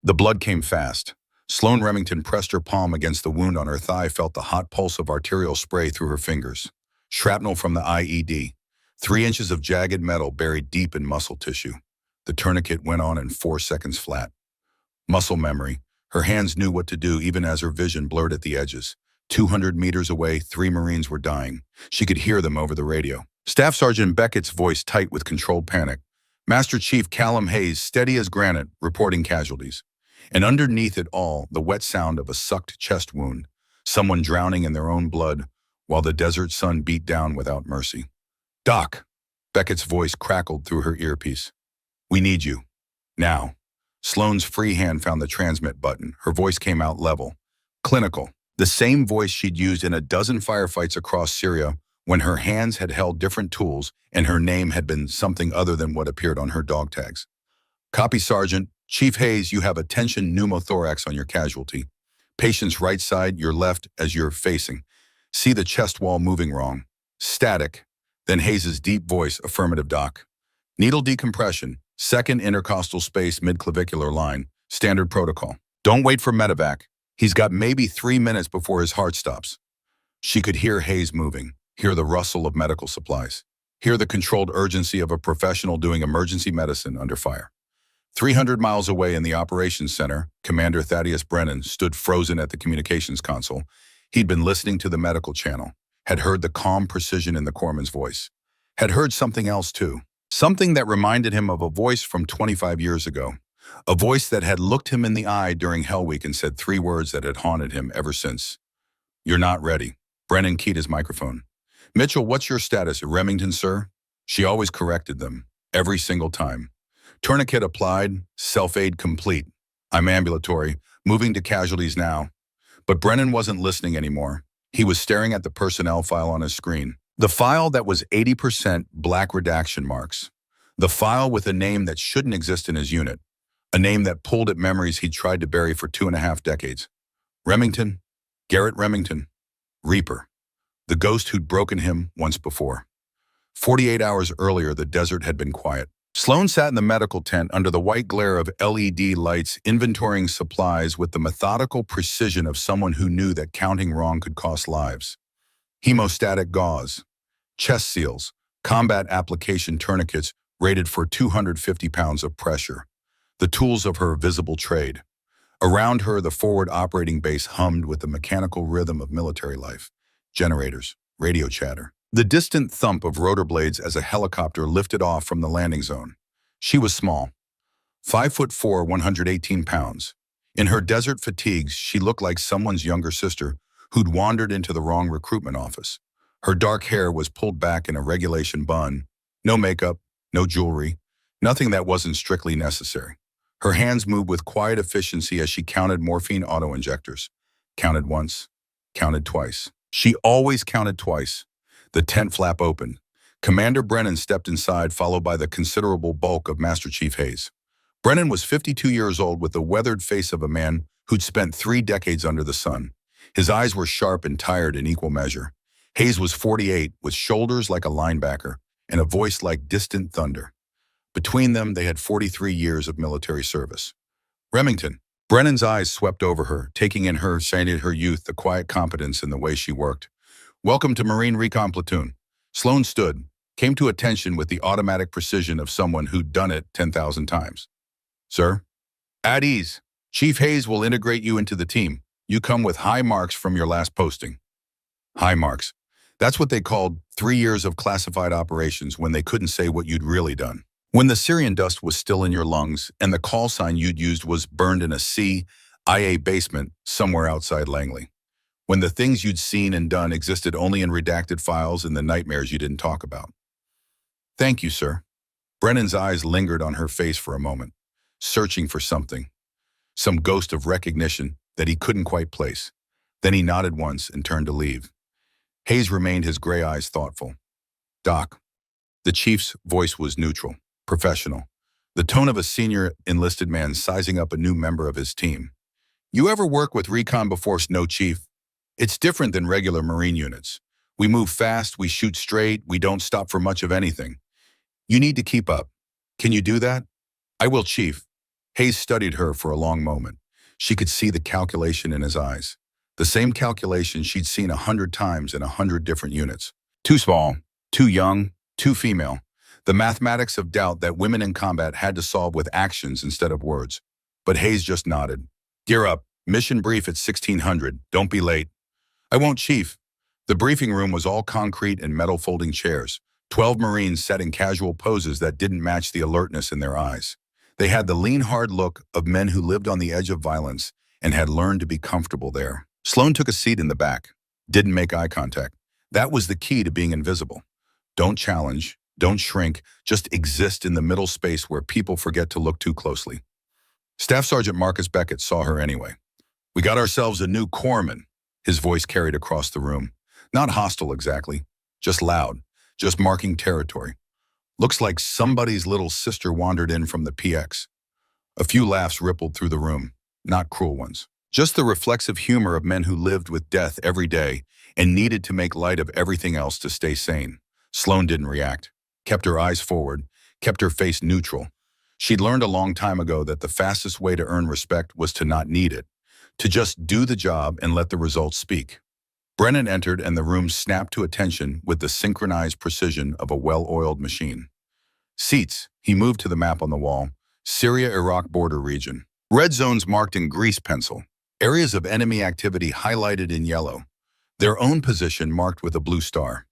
The blood came fast. Sloane Remington pressed her palm against the wound on her thigh, felt the hot pulse of arterial spray through her fingers. Shrapnel from the IED. 3 inches of jagged metal buried deep in muscle tissue. The tourniquet went on in 4 seconds flat. Muscle memory. Her hands knew what to do even as her vision blurred at the edges. 200 meters away, 3 Marines were dying. She could hear them over the radio. Staff Sergeant Beckett's voice tight with controlled panic. Master Chief Callum Hayes, steady as granite, reporting casualties. And underneath it all, the wet sound of a sucked chest wound. Someone drowning in their own blood, while the desert sun beat down without mercy. Doc, Beckett's voice crackled through her earpiece. We need you. Now. Sloane's free hand found the transmit button. Her voice came out level. Clinical. The same voice she'd used in a dozen firefights across Syria when her hands had held different tools and her name had been something other than what appeared on her dog tags. Copy, Sergeant. Chief Hayes, you have a tension pneumothorax on your casualty. Patient's right side, your left as you're facing. See the chest wall moving wrong. Static. Then Hayes's deep voice, affirmative, Doc. Needle decompression, second intercostal space midclavicular line, standard protocol. Don't wait for medevac. He's got maybe 3 minutes before his heart stops. She could hear Hayes moving, hear the rustle of medical supplies, hear the controlled urgency of a professional doing emergency medicine under fire. 300 miles away in the operations center, Commander Thaddeus Brennan stood frozen at the communications console. He'd been listening to the medical channel, had heard the calm precision in the corpsman's voice, had heard something else too, something that reminded him of a voice from 25 years ago, a voice that had looked him in the eye during Hell Week and said 3 words that had haunted him ever since. You're not ready. Brennan keyed his microphone. Mitchell, what's your status? Remington, sir? She always corrected them, every single time. Tourniquet applied, self-aid complete. I'm ambulatory, moving to casualties now. But Brennan wasn't listening anymore. He was staring at the personnel file on his screen. The file that was 80% black redaction marks. The file with a name that shouldn't exist in his unit. A name that pulled at memories he'd tried to bury for 2.5 decades. Remington, Garrett Remington, Reaper. The ghost who'd broken him once before. 48 hours earlier, the desert had been quiet. Sloane sat in the medical tent under the white glare of LED lights, inventorying supplies with the methodical precision of someone who knew that counting wrong could cost lives. Hemostatic gauze, chest seals, combat application tourniquets rated for 250 pounds of pressure. The tools of her visible trade. Around her, the forward operating base hummed with the mechanical rhythm of military life. Generators, radio chatter. The distant thump of rotor blades as a helicopter lifted off from the landing zone. She was small. 5'4", 118 pounds. In her desert fatigues, she looked like someone's younger sister who'd wandered into the wrong recruitment office. Her dark hair was pulled back in a regulation bun. No makeup, no jewelry, nothing that wasn't strictly necessary. Her hands moved with quiet efficiency as she counted morphine auto-injectors. Counted once, counted twice. She always counted twice. The tent flap opened. Commander Brennan stepped inside, followed by the considerable bulk of Master Chief Hayes. Brennan was 52 years old with the weathered face of a man who'd spent 3 decades under the sun. His eyes were sharp and tired in equal measure. Hayes was 48, with shoulders like a linebacker and a voice like distant thunder. Between them, they had 43 years of military service. Remington. Brennan's eyes swept over her, taking in her youth, the quiet competence in the way she worked. Welcome to Marine Recon Platoon. Sloane stood, came to attention with the automatic precision of someone who'd done it 10,000 times. Sir? At ease. Chief Hayes will integrate you into the team. You come with high marks from your last posting. High marks. That's what they called 3 years of classified operations when they couldn't say what you'd really done. When the Syrian dust was still in your lungs and the call sign you'd used was burned in a CIA basement somewhere outside Langley. When the things you'd seen and done existed only in redacted files and the nightmares you didn't talk about. Thank you, sir. Brennan's eyes lingered on her face for a moment, searching for something, some ghost of recognition that he couldn't quite place. Then he nodded once and turned to leave. Hayes remained, his gray eyes thoughtful. Doc. The chief's voice was neutral, professional, the tone of a senior enlisted man sizing up a new member of his team. You ever work with recon before? No, Chief. It's different than regular Marine units. We move fast, we shoot straight, we don't stop for much of anything. You need to keep up. Can you do that? I will, Chief. Hayes studied her for a long moment. She could see the calculation in his eyes. The same calculation she'd seen 100 times in 100 different units. Too small, too young, too female. The mathematics of doubt that women in combat had to solve with actions instead of words. But Hayes just nodded. Gear up. Mission brief at 1600. Don't be late. I won't, Chief. The briefing room was all concrete and metal folding chairs. 12 Marines sat in casual poses that didn't match the alertness in their eyes. They had the lean, hard look of men who lived on the edge of violence and had learned to be comfortable there. Sloan took a seat in the back. Didn't make eye contact. That was the key to being invisible. Don't challenge, don't shrink, just exist in the middle space where people forget to look too closely. Staff Sergeant Marcus Beckett saw her anyway. We got ourselves a new corpsman, his voice carried across the room. Not hostile exactly, just loud, just marking territory. Looks like somebody's little sister wandered in from the PX. A few laughs rippled through the room, not cruel ones. Just the reflexive humor of men who lived with death every day and needed to make light of everything else to stay sane. Sloan didn't react, kept her eyes forward, kept her face neutral. She'd learned a long time ago that the fastest way to earn respect was to not need it, to just do the job and let the results speak. Brennan entered and the room snapped to attention with the synchronized precision of a well-oiled machine. Seats, he moved to the map on the wall. Syria-Iraq border region. Red zones marked in grease pencil. Areas of enemy activity highlighted in yellow. Their own position marked with a blue star.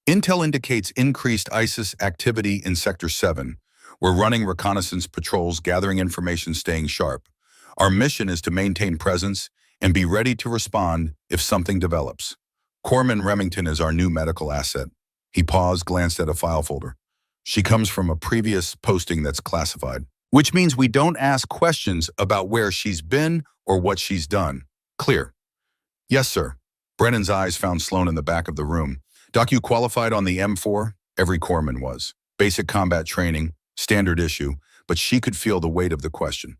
Intel indicates increased ISIS activity in Sector 7. We're running reconnaissance patrols, gathering information, staying sharp. Our mission is to maintain presence and be ready to respond if something develops. Corpsman Remington is our new medical asset. He paused, glanced at a file folder. She comes from a previous posting that's classified, which means we don't ask questions about where she's been or what she's done. Clear? Yes, sir. Brennan's eyes found Sloan in the back of the room. Doc, you qualified on the M4? Every corpsman was. Basic combat training, standard issue, but she could feel the weight of the question.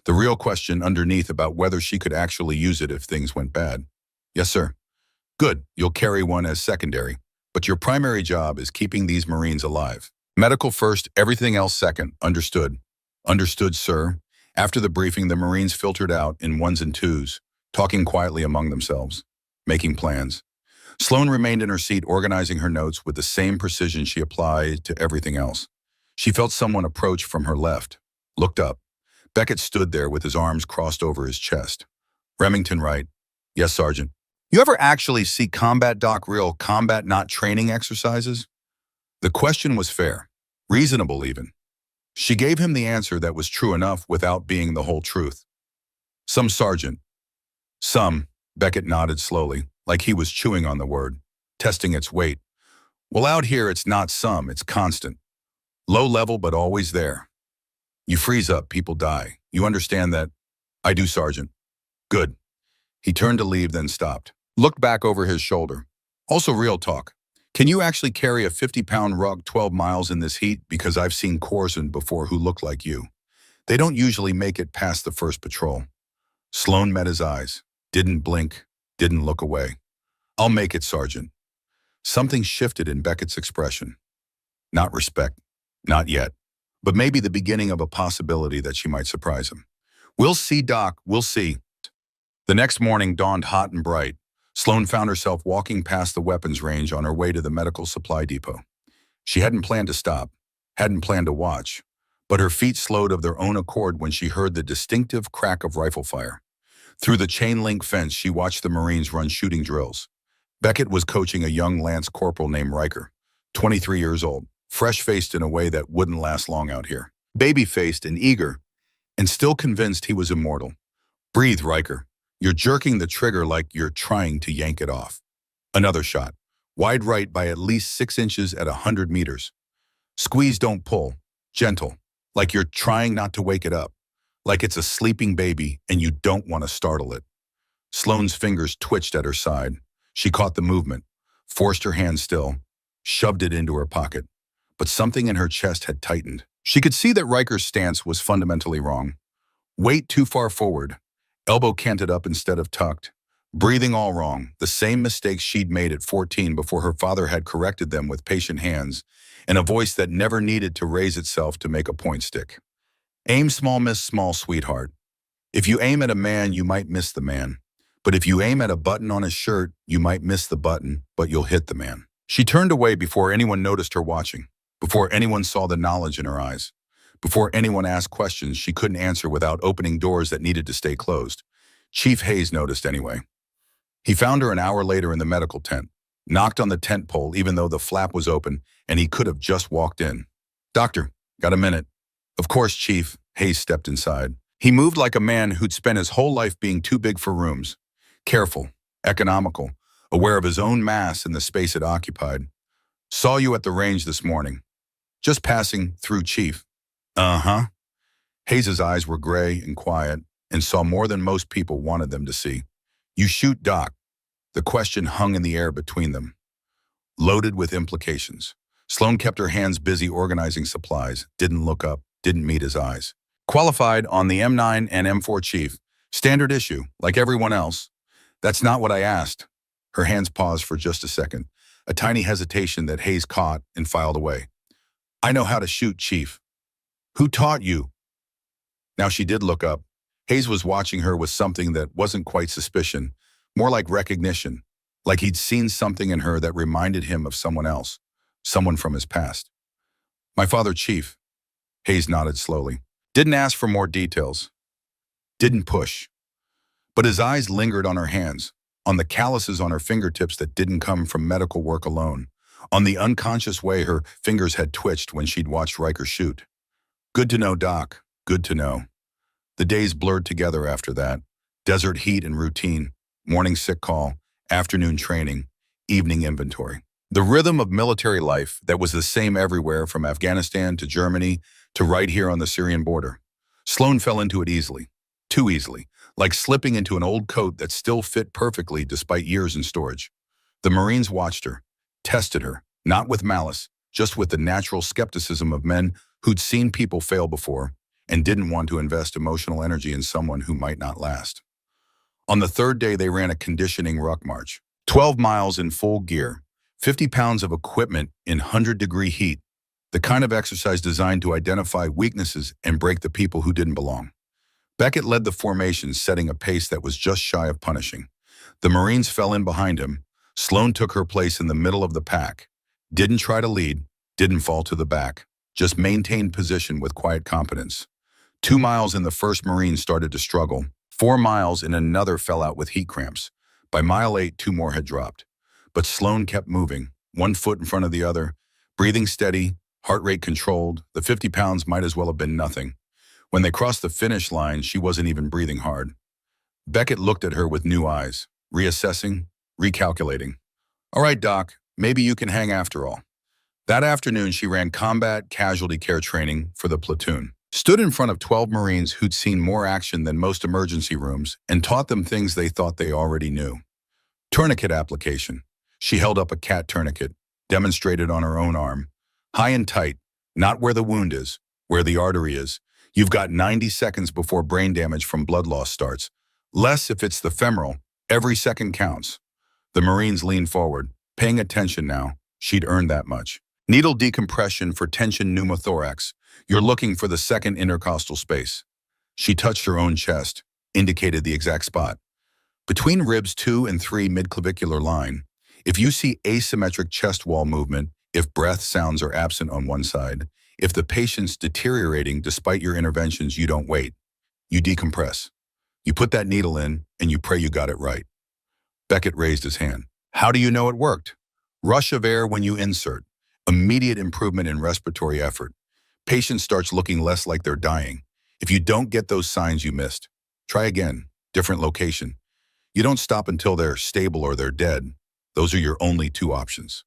The real question underneath about whether she could actually use it if things went bad. Yes, sir. Good, you'll carry one as secondary, but your primary job is keeping these Marines alive. Medical first, everything else second. Understood. Understood, sir. After the briefing, the Marines filtered out in ones and twos, talking quietly among themselves, making plans. Sloan remained in her seat, organizing her notes with the same precision she applied to everything else. She felt someone approach from her left, looked up. Beckett stood there with his arms crossed over his chest. Remington right. Yes, Sergeant. You ever actually see combat, Doc, real combat, not training exercises? The question was fair, reasonable even. She gave him the answer that was true enough without being the whole truth. Some, Sergeant. Some, Beckett nodded slowly, like he was chewing on the word, testing its weight. Well, out here it's not some, it's constant. Low level, but always there. You freeze up, people die. You understand that? I do, Sergeant. Good. He turned to leave, then stopped. Looked back over his shoulder. Also, real talk. Can you actually carry a 50-pound rug 12 miles in this heat? Because I've seen corpsmen before who look like you. They don't usually make it past the first patrol. Sloan met his eyes. Didn't blink. Didn't look away. I'll make it, Sergeant. Something shifted in Beckett's expression. Not respect. Not yet. But maybe the beginning of a possibility that she might surprise him. We'll see, Doc. We'll see. The next morning dawned hot and bright. Sloan found herself walking past the weapons range on her way to the medical supply depot. She hadn't planned to stop, hadn't planned to watch, but her feet slowed of their own accord when she heard the distinctive crack of rifle fire. Through the chain-link fence, she watched the Marines run shooting drills. Beckett was coaching a young lance corporal named Riker, 23 years old, fresh-faced in a way that wouldn't last long out here. Baby-faced and eager, and still convinced he was immortal. Breathe, Riker. You're jerking the trigger like you're trying to yank it off. Another shot. Wide right by at least 6 inches at 100 meters. Squeeze, don't pull. Gentle. Like you're trying not to wake it up. Like it's a sleeping baby and you don't want to startle it. Sloane's fingers twitched at her side. She caught the movement, forced her hand still, shoved it into her pocket. But something in her chest had tightened. She could see that Riker's stance was fundamentally wrong. Weight too far forward. Elbow canted up instead of tucked. Breathing all wrong, the same mistakes she'd made at 14 before her father had corrected them with patient hands and a voice that never needed to raise itself to make a point stick. Aim small, miss small, sweetheart. If you aim at a man, you might miss the man. But if you aim at a button on his shirt, you might miss the button, but you'll hit the man. She turned away before anyone noticed her watching, before anyone saw the knowledge in her eyes, before anyone asked questions she couldn't answer without opening doors that needed to stay closed. Chief Hayes noticed anyway. He found her an hour later in the medical tent, knocked on the tent pole even though the flap was open and he could have just walked in. "Doctor, got a minute?" "Of course, Chief." Hayes stepped inside. He moved like a man who'd spent his whole life being too big for rooms. Careful, economical, aware of his own mass and the space it occupied. "Saw you at the range this morning." "Just passing through, Chief." "Uh-huh." Hayes's eyes were gray and quiet and saw more than most people wanted them to see. "You shoot, Doc." The question hung in the air between them, loaded with implications. Sloan kept her hands busy organizing supplies, didn't look up, didn't meet his eyes. "Qualified on the M9 and M4, Chief. Standard issue, like everyone else." "That's not what I asked." Her hands paused for just a second, a tiny hesitation that Hayes caught and filed away. "I know how to shoot, Chief." "Who taught you?" Now she did look up. Hayes was watching her with something that wasn't quite suspicion, more like recognition, like he'd seen something in her that reminded him of someone else, someone from his past. "My father, Chief." Hayes nodded slowly. Didn't ask for more details. Didn't push. But his eyes lingered on her hands, on the calluses on her fingertips that didn't come from medical work alone, on the unconscious way her fingers had twitched when she'd watched Riker shoot. "Good to know, Doc. Good to know." The days blurred together after that. Desert heat and routine, morning sick call, afternoon training, evening inventory. The rhythm of military life that was the same everywhere from Afghanistan to Germany to right here on the Syrian border. Sloan fell into it easily, too easily, like slipping into an old coat that still fit perfectly despite years in storage. The Marines watched her, tested her, not with malice, just with the natural skepticism of men who'd seen people fail before and didn't want to invest emotional energy in someone who might not last. On the third day, they ran a conditioning ruck march, 12 miles in full gear, 50 pounds of equipment in 100-degree heat, the kind of exercise designed to identify weaknesses and break the people who didn't belong. Beckett led the formation, setting a pace that was just shy of punishing. The Marines fell in behind him. Sloan took her place in the middle of the pack. Didn't try to lead, didn't fall to the back, just maintained position with quiet competence. 2 miles in, the first Marine started to struggle. 4 miles in, another fell out with heat cramps. By mile 8, 2 more had dropped. But Sloan kept moving, one foot in front of the other, breathing steady, heart rate controlled. The 50 pounds might as well have been nothing. When they crossed the finish line, she wasn't even breathing hard. Beckett looked at her with new eyes, reassessing, recalculating. "All right, Doc, maybe you can hang after all." That afternoon, she ran combat casualty care training for the platoon. Stood in front of 12 Marines who'd seen more action than most emergency rooms and taught them things they thought they already knew. Tourniquet application. She held up a cat tourniquet, demonstrated on her own arm. High and tight, not where the wound is, where the artery is. You've got 90 seconds before brain damage from blood loss starts. Less if it's the femoral. Every second counts. The Marines leaned forward, paying attention now. She'd earned that much. Needle decompression for tension pneumothorax. You're looking for the second intercostal space. She touched her own chest, indicated the exact spot. Between ribs 2 and 3 midclavicular line. If you see asymmetric chest wall movement, if breath sounds are absent on one side, if the patient's deteriorating despite your interventions, you don't wait. You decompress. You put that needle in and you pray you got it right. Beckett raised his hand. "How do you know it worked?" "Rush of air when you insert. Immediate improvement in respiratory effort. Patient starts looking less like they're dying. If you don't get those signs, you missed. Try again, different location. You don't stop until they're stable or they're dead. Those are your only 2 options."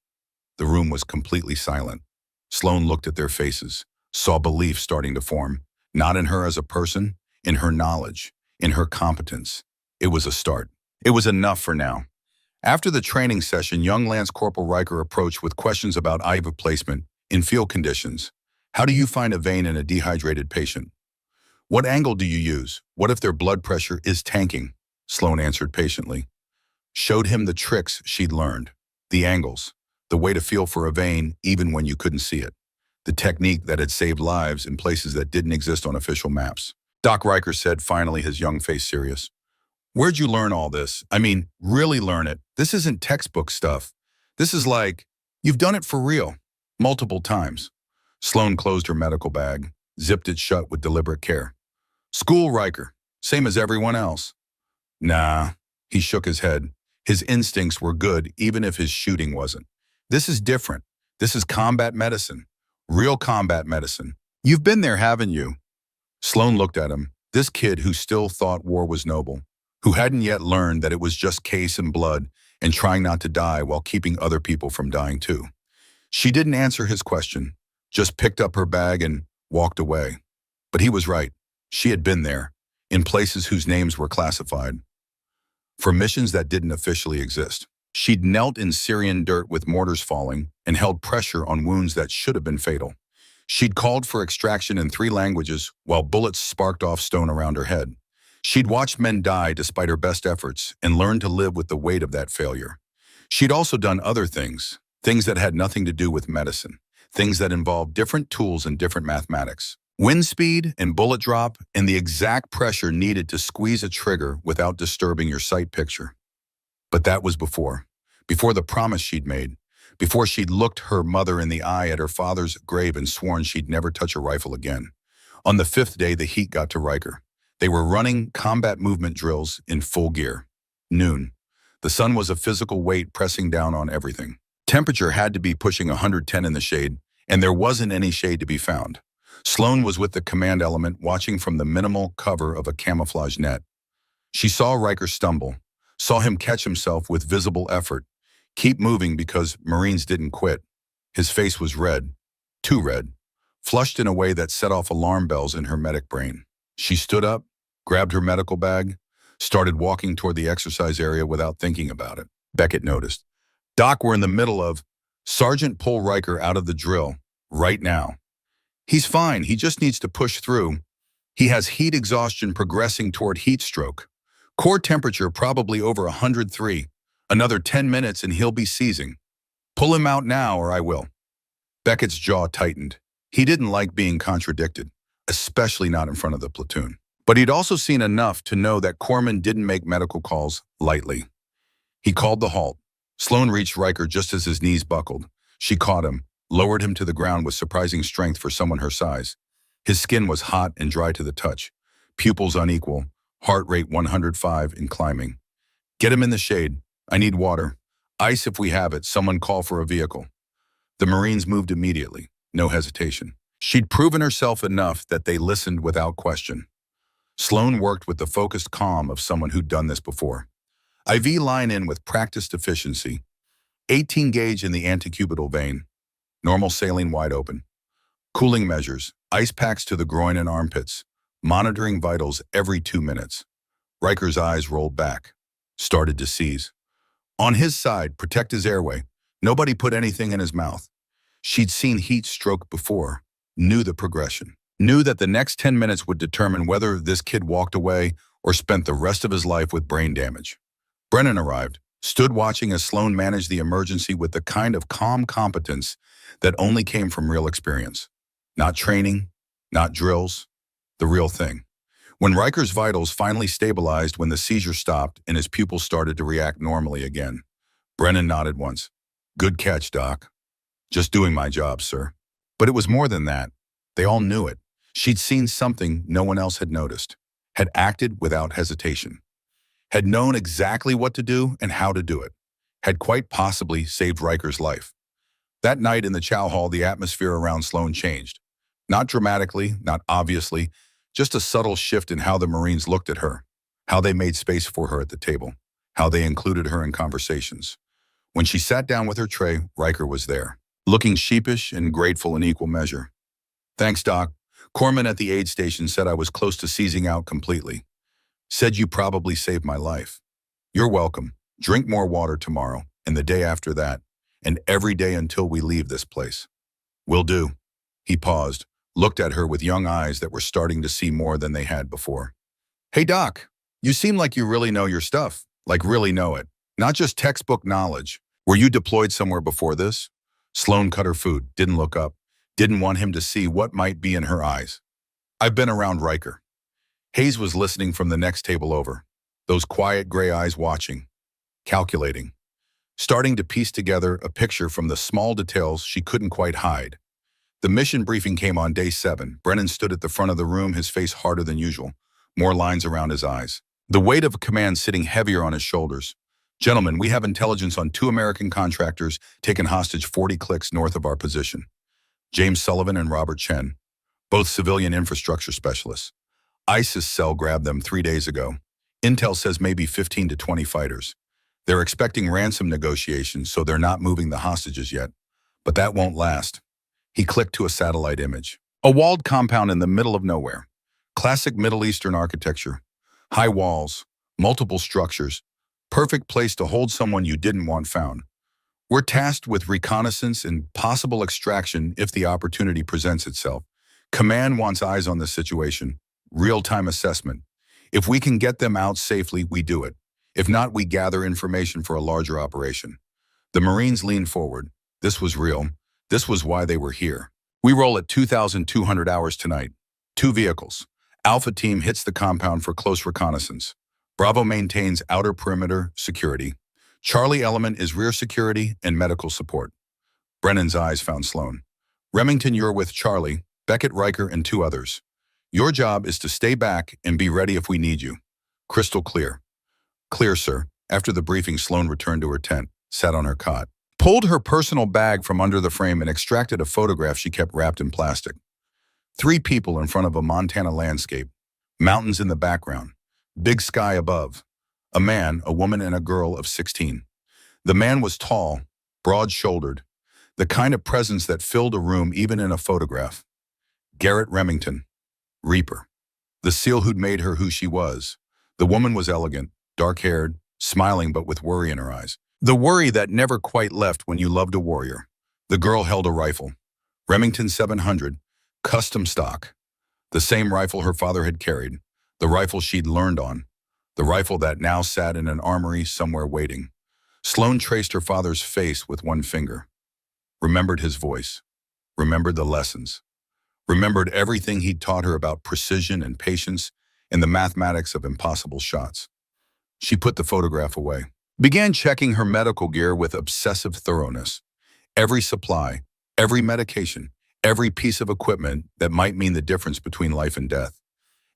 The room was completely silent. Sloan looked at their faces, saw belief starting to form, not in her as a person, in her knowledge, in her competence. It was a start. It was enough for now. After the training session, young Lance Corporal Riker approached with questions about IV placement in field conditions. How do you find a vein in a dehydrated patient? What angle do you use? What if their blood pressure is tanking? Sloan answered patiently. Showed him the tricks she'd learned, the angles, the way to feel for a vein even when you couldn't see it. the technique that had saved lives in places that didn't exist on official maps. Doc Riker said, finally, his young face serious. Where'd you learn all this? I mean, really learn it. This isn't textbook stuff. This is like, you've done it for real, multiple times. Sloane closed her medical bag, zipped it shut with deliberate care. School, Riker, same as everyone else. Nah, he shook his head. His instincts were good, even if his shooting wasn't. This is different. This is combat medicine. Real combat medicine. You've been there, haven't you? Sloane looked at him, this kid who still thought war was noble, who hadn't yet learned that it was just case and blood and trying not to die while keeping other people from dying too. She didn't answer his question, just picked up her bag and walked away. But he was right. She had been there, in places whose names were classified, for missions that didn't officially exist. She'd knelt in Syrian dirt with mortars falling and held pressure on wounds that should have been fatal. She'd called for extraction in 3 languages while bullets sparked off stone around her head. She'd watched men die despite her best efforts and learned to live with the weight of that failure. She'd also done other things, things that had nothing to do with medicine, things that involved different tools and different mathematics. Wind speed and bullet drop and the exact pressure needed to squeeze a trigger without disturbing your sight picture. But that was before the promise she'd made, before she'd looked her mother in the eye at her father's grave and sworn she'd never touch a rifle again. On the 5th day, the heat got to Riker. They were running combat movement drills in full gear. Noon. The sun was a physical weight pressing down on everything. Temperature had to be pushing 110 in the shade, and there wasn't any shade to be found. Sloane was with the command element watching from the minimal cover of a camouflage net. She saw Riker stumble, saw him catch himself with visible effort, keep moving because Marines didn't quit. His face was red, too red, flushed in a way that set off alarm bells in her medic brain. She stood up, grabbed her medical bag, started walking toward the exercise area without thinking about it. Beckett noticed. Doc, we're in the middle of, Sergeant, pull Riker out of the drill, right now. He's fine, he just needs to push through. He has heat exhaustion progressing toward heat stroke. Core temperature probably over 103. Another 10 minutes and he'll be seizing. Pull him out now or I will. Beckett's jaw tightened. He didn't like being contradicted, especially not in front of the platoon. But he'd also seen enough to know that corpsmen didn't make medical calls lightly. He called the halt. Sloane reached Riker just as his knees buckled. She caught him, lowered him to the ground with surprising strength for someone her size. His skin was hot and dry to the touch, pupils unequal, heart rate 105 and climbing. Get him in the shade. I need water. Ice if we have it. Someone call for a vehicle. The Marines moved immediately, no hesitation. She'd proven herself enough that they listened without question. Sloane worked with the focused calm of someone who'd done this before. IV line in with practiced efficiency. 18 gauge in the antecubital vein. Normal saline wide open. Cooling measures, ice packs to the groin and armpits. Monitoring vitals every 2 minutes. Riker's eyes rolled back. Started to seize. On his side, protect his airway. Nobody put anything in his mouth. She'd seen heat stroke before. Knew the progression. Knew that the next 10 minutes would determine whether this kid walked away or spent the rest of his life with brain damage. Brennan arrived, stood watching as Sloane managed the emergency with the kind of calm competence that only came from real experience. Not training, not drills, the real thing. When Riker's vitals finally stabilized when the seizure stopped and his pupils started to react normally again, Brennan nodded once. Good catch, Doc. Just doing my job, sir. But it was more than that. They all knew it. She'd seen something no one else had noticed, had acted without hesitation, had known exactly what to do and how to do it, had quite possibly saved Riker's life. That night in the chow hall, the atmosphere around Sloane changed. Not dramatically, not obviously, just a subtle shift in how the Marines looked at her, how they made space for her at the table, how they included her in conversations. When she sat down with her tray, Riker was there, looking sheepish and grateful in equal measure. Thanks, Doc. Corpsman at the aid station said I was close to seizing out completely. Said you probably saved my life. You're welcome. Drink more water tomorrow, and the day after that, and every day until we leave this place. Will do. He paused, looked at her with young eyes that were starting to see more than they had before. Hey, Doc, you seem like you really know your stuff, like really know it. Not just textbook knowledge. Were you deployed somewhere before this? Sloane cut her food, didn't look up. Didn't want him to see what might be in her eyes. I've been around Riker. Hayes was listening from the next table over. Those quiet gray eyes watching, calculating, starting to piece together a picture from the small details she couldn't quite hide. The mission briefing came on day 7. Brennan stood at the front of the room, his face harder than usual, more lines around his eyes. The weight of command sitting heavier on his shoulders. Gentlemen, we have intelligence on 2 American contractors taken hostage 40 clicks north of our position. James Sullivan and Robert Chen, both civilian infrastructure specialists. ISIS cell grabbed them 3 days ago. Intel says maybe 15 to 20 fighters. They're expecting ransom negotiations, so they're not moving the hostages yet. But that won't last. He clicked to a satellite image. A walled compound in the middle of nowhere. Classic Middle Eastern architecture. High walls, multiple structures. Perfect place to hold someone you didn't want found. We're tasked with reconnaissance and possible extraction if the opportunity presents itself. Command wants eyes on the situation. Real-time assessment. If we can get them out safely, we do it. If not, we gather information for a larger operation. The Marines leaned forward. This was real. This was why they were here. We roll at 2,200 hours tonight. 2 vehicles. Alpha team hits the compound for close reconnaissance. Bravo maintains outer perimeter security. Charlie element is rear security and medical support. Brennan's eyes found Sloan. Remington, you're with Charlie, Beckett, Riker, and 2 others. Your job is to stay back and be ready if we need you. Crystal clear. Clear, sir. After the briefing, Sloan returned to her tent, sat on her cot, pulled her personal bag from under the frame and extracted a photograph she kept wrapped in plastic. 3 people in front of a Montana landscape. Mountains in the background. Big sky above. A man, a woman, and a girl of 16. The man was tall, broad-shouldered, the kind of presence that filled a room even in a photograph. Garrett Remington, Reaper. The SEAL who'd made her who she was. The woman was elegant, dark-haired, smiling but with worry in her eyes. The worry that never quite left when you loved a warrior. The girl held a rifle. Remington 700, custom stock. The same rifle her father had carried. The rifle she'd learned on. The rifle that now sat in an armory somewhere waiting. Sloan traced her father's face with one finger. Remembered his voice. Remembered the lessons. Remembered everything he'd taught her about precision and patience and the mathematics of impossible shots. She put the photograph away. Began checking her medical gear with obsessive thoroughness. Every supply, every medication, every piece of equipment that might mean the difference between life and death.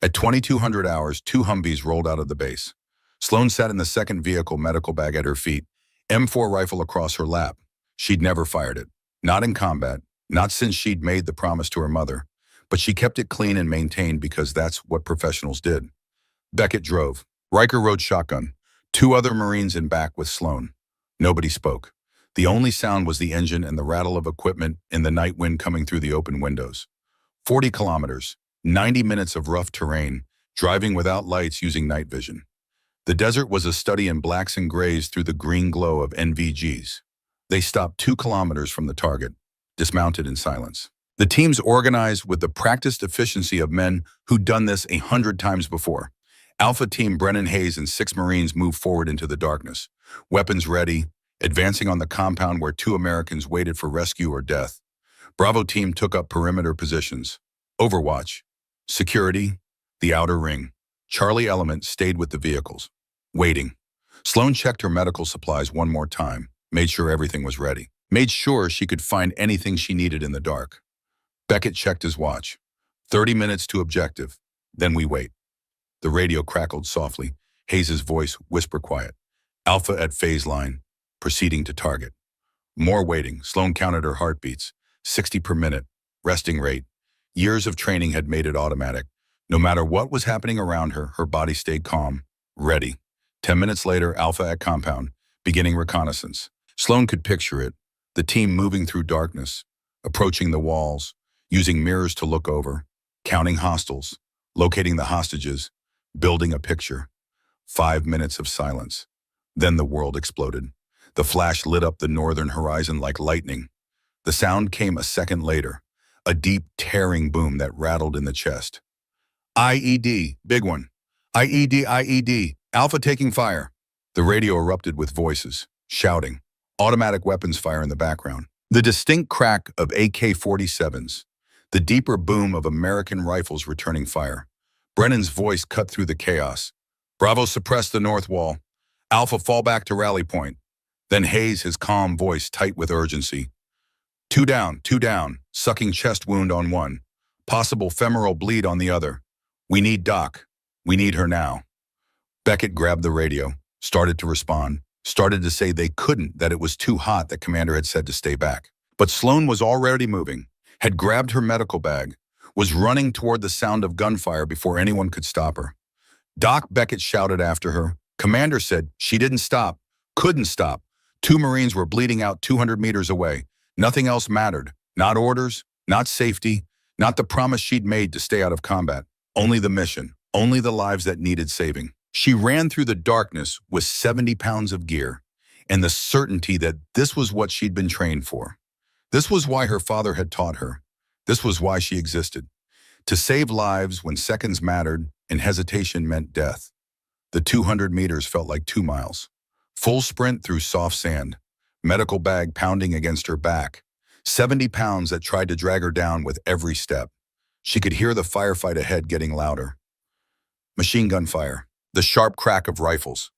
At 2,200 hours, 2 Humvees rolled out of the base. Sloan sat in the second vehicle, medical bag at her feet, M4 rifle across her lap. She'd never fired it. Not in combat, not since she'd made the promise to her mother. But she kept it clean and maintained because that's what professionals did. Beckett drove. Riker rode shotgun. 2 other Marines in back with Sloan. Nobody spoke. The only sound was the engine and the rattle of equipment in the night wind coming through the open windows. 40 kilometers. 90 minutes of rough terrain, driving without lights using night vision. The desert was a study in blacks and grays through the green glow of NVGs. They stopped 2 kilometers from the target, dismounted in silence. The teams organized with the practiced efficiency of men who'd done this 100 times before. Alpha team Brennan Hayes and 6 Marines moved forward into the darkness, weapons ready, advancing on the compound where 2 Americans waited for rescue or death. Bravo team took up perimeter positions. Overwatch. Security, the outer ring. Charlie element stayed with the vehicles, waiting. Sloan checked her medical supplies one more time, made sure everything was ready, made sure she could find anything she needed in the dark. Beckett checked his watch. 30 minutes to objective, then we wait. The radio crackled softly, Hayes' voice whisper quiet. Alpha at phase line, proceeding to target. More waiting. Sloan counted her heartbeats, 60 per minute, resting rate. Years of training had made it automatic. No matter what was happening around her, her body stayed calm, ready. 10 minutes later, Alpha at compound, beginning reconnaissance. Sloan could picture it, the team moving through darkness, approaching the walls, using mirrors to look over, counting hostiles, locating the hostages, building a picture. 5 minutes of silence. Then the world exploded. The flash lit up the northern horizon like lightning. The sound came a second later. A deep, tearing boom that rattled in the chest. IED, big one. IED, IED, Alpha taking fire. The radio erupted with voices, shouting. Automatic weapons fire in the background. The distinct crack of AK-47s, the deeper boom of American rifles returning fire. Brennan's voice cut through the chaos. Bravo suppress the north wall. Alpha fall back to rally point. Then Hayes, his calm voice tight with urgency. Two down, sucking chest wound on one. Possible femoral bleed on the other. We need Doc. We need her now. Beckett grabbed the radio, started to respond, started to say they couldn't, that it was too hot, that Commander had said to stay back. But Sloan was already moving, had grabbed her medical bag, was running toward the sound of gunfire before anyone could stop her. Doc, Beckett shouted after her. Commander said she didn't stop, couldn't stop. Two Marines were bleeding out 200 meters away. Nothing else mattered. Not orders, not safety, not the promise she'd made to stay out of combat. Only the mission, only the lives that needed saving. She ran through the darkness with 70 pounds of gear and the certainty that this was what she'd been trained for. This was why her father had taught her. This was why she existed. To save lives when seconds mattered and hesitation meant death. The 200 meters felt like 2 miles. Full sprint through soft sand, medical bag pounding against her back, 70 pounds that tried to drag her down with every step. She could hear the firefight ahead getting louder. Machine gun fire, the sharp crack of rifles,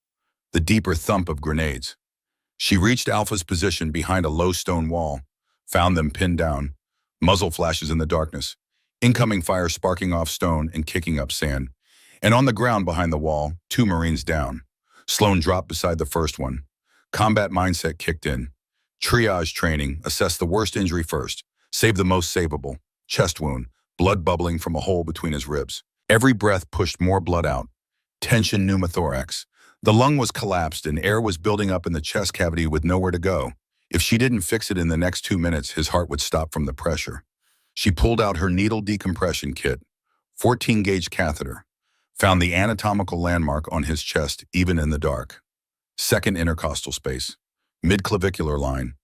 the deeper thump of grenades. She reached Alpha's position behind a low stone wall, found them pinned down, muzzle flashes in the darkness, incoming fire sparking off stone and kicking up sand. And on the ground behind the wall, 2 Marines down. Sloan dropped beside the first one. Combat mindset kicked in. Triage training, assess the worst injury first, save the most savable. Chest wound, blood bubbling from a hole between his ribs. Every breath pushed more blood out. Tension pneumothorax. The lung was collapsed and air was building up in the chest cavity with nowhere to go. If she didn't fix it in the next 2 minutes, his heart would stop from the pressure. She pulled out her needle decompression kit, 14-gauge catheter, found the anatomical landmark on his chest even in the dark. Second intercostal space, mid-clavicular line,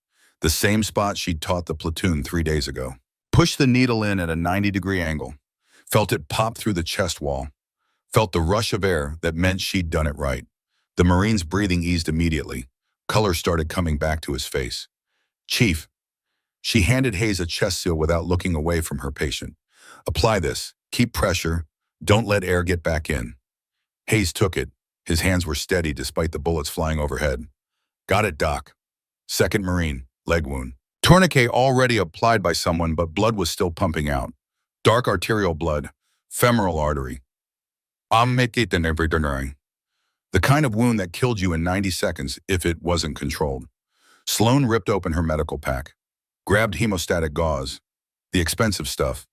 the same spot she'd taught the platoon 3 days ago. Pushed the needle in at a 90-degree angle, felt it pop through the chest wall, felt the rush of air that meant she'd done it right. The Marine's breathing eased immediately. Color started coming back to his face. Chief. She handed Hayes a chest seal without looking away from her patient. Apply this. Keep pressure. Don't let air get back in. Hayes took it. His hands were steady despite the bullets flying overhead. Got it, Doc. Second Marine, leg wound. Tourniquet already applied by someone, but blood was still pumping out. Dark arterial blood, femoral artery. The kind of wound that killed you in 90 seconds if it wasn't controlled. Sloan ripped open her medical pack, grabbed hemostatic gauze, the expensive stuff,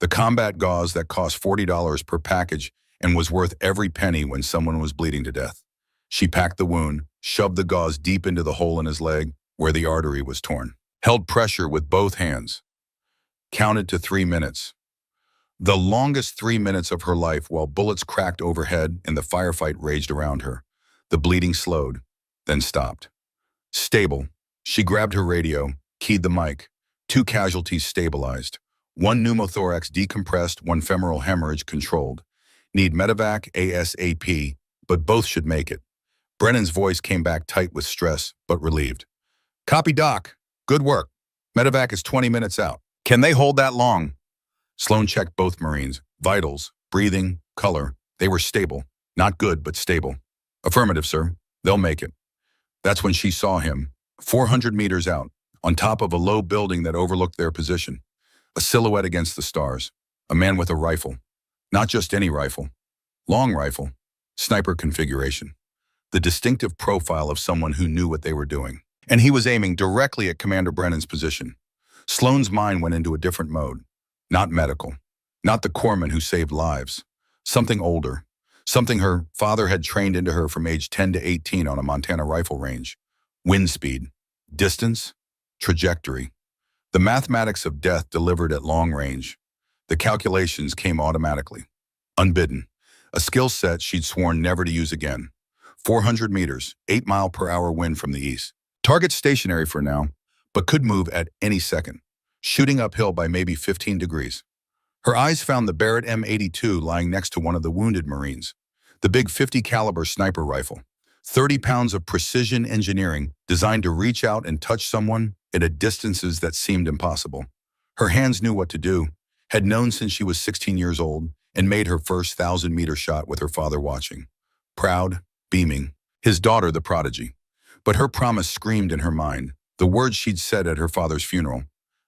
the combat gauze that cost $40 per package and was worth every penny when someone was bleeding to death. She packed the wound, shoved the gauze deep into the hole in his leg where the artery was torn, held pressure with both hands, counted to 3 minutes. The longest 3 minutes of her life while bullets cracked overhead and the firefight raged around her. The bleeding slowed, then stopped. Stable. She grabbed her radio, keyed the mic. 2 casualties stabilized. 1 pneumothorax decompressed, 1 femoral hemorrhage controlled. Need medevac ASAP, but both should make it. Brennan's voice came back tight with stress, but relieved. Copy, Doc. Good work. Medevac is 20 minutes out. Can they hold that long? Sloan checked both Marines. Vitals, breathing, color. They were stable. Not good, but stable. Affirmative, sir. They'll make it. That's when she saw him, 400 meters out, on top of a low building that overlooked their position. A silhouette against the stars. A man with a rifle. Not just any rifle. Long rifle. Sniper configuration. The distinctive profile of someone who knew what they were doing. And he was aiming directly at Commander Brennan's position. Sloan's mind went into a different mode. Not medical. Not the corpsman who saved lives. Something older. Something her father had trained into her from age 10 to 18 on a Montana rifle range. Wind speed. Distance. Trajectory. The mathematics of death delivered at long range. The calculations came automatically. Unbidden. A skill set she'd sworn never to use again. 400 meters, 8-mile-per-hour wind from the east. Target stationary for now, but could move at any second, shooting uphill by maybe 15 degrees. Her eyes found the Barrett M82 lying next to one of the wounded Marines, the big .50 caliber sniper rifle, 30 pounds of precision engineering designed to reach out and touch someone at distances that seemed impossible. Her hands knew what to do, had known since she was 16 years old, and made her first 1,000-meter shot with her father watching. Proud, beaming, his daughter the prodigy. But her promise screamed in her mind, the words she'd said at her father's funeral,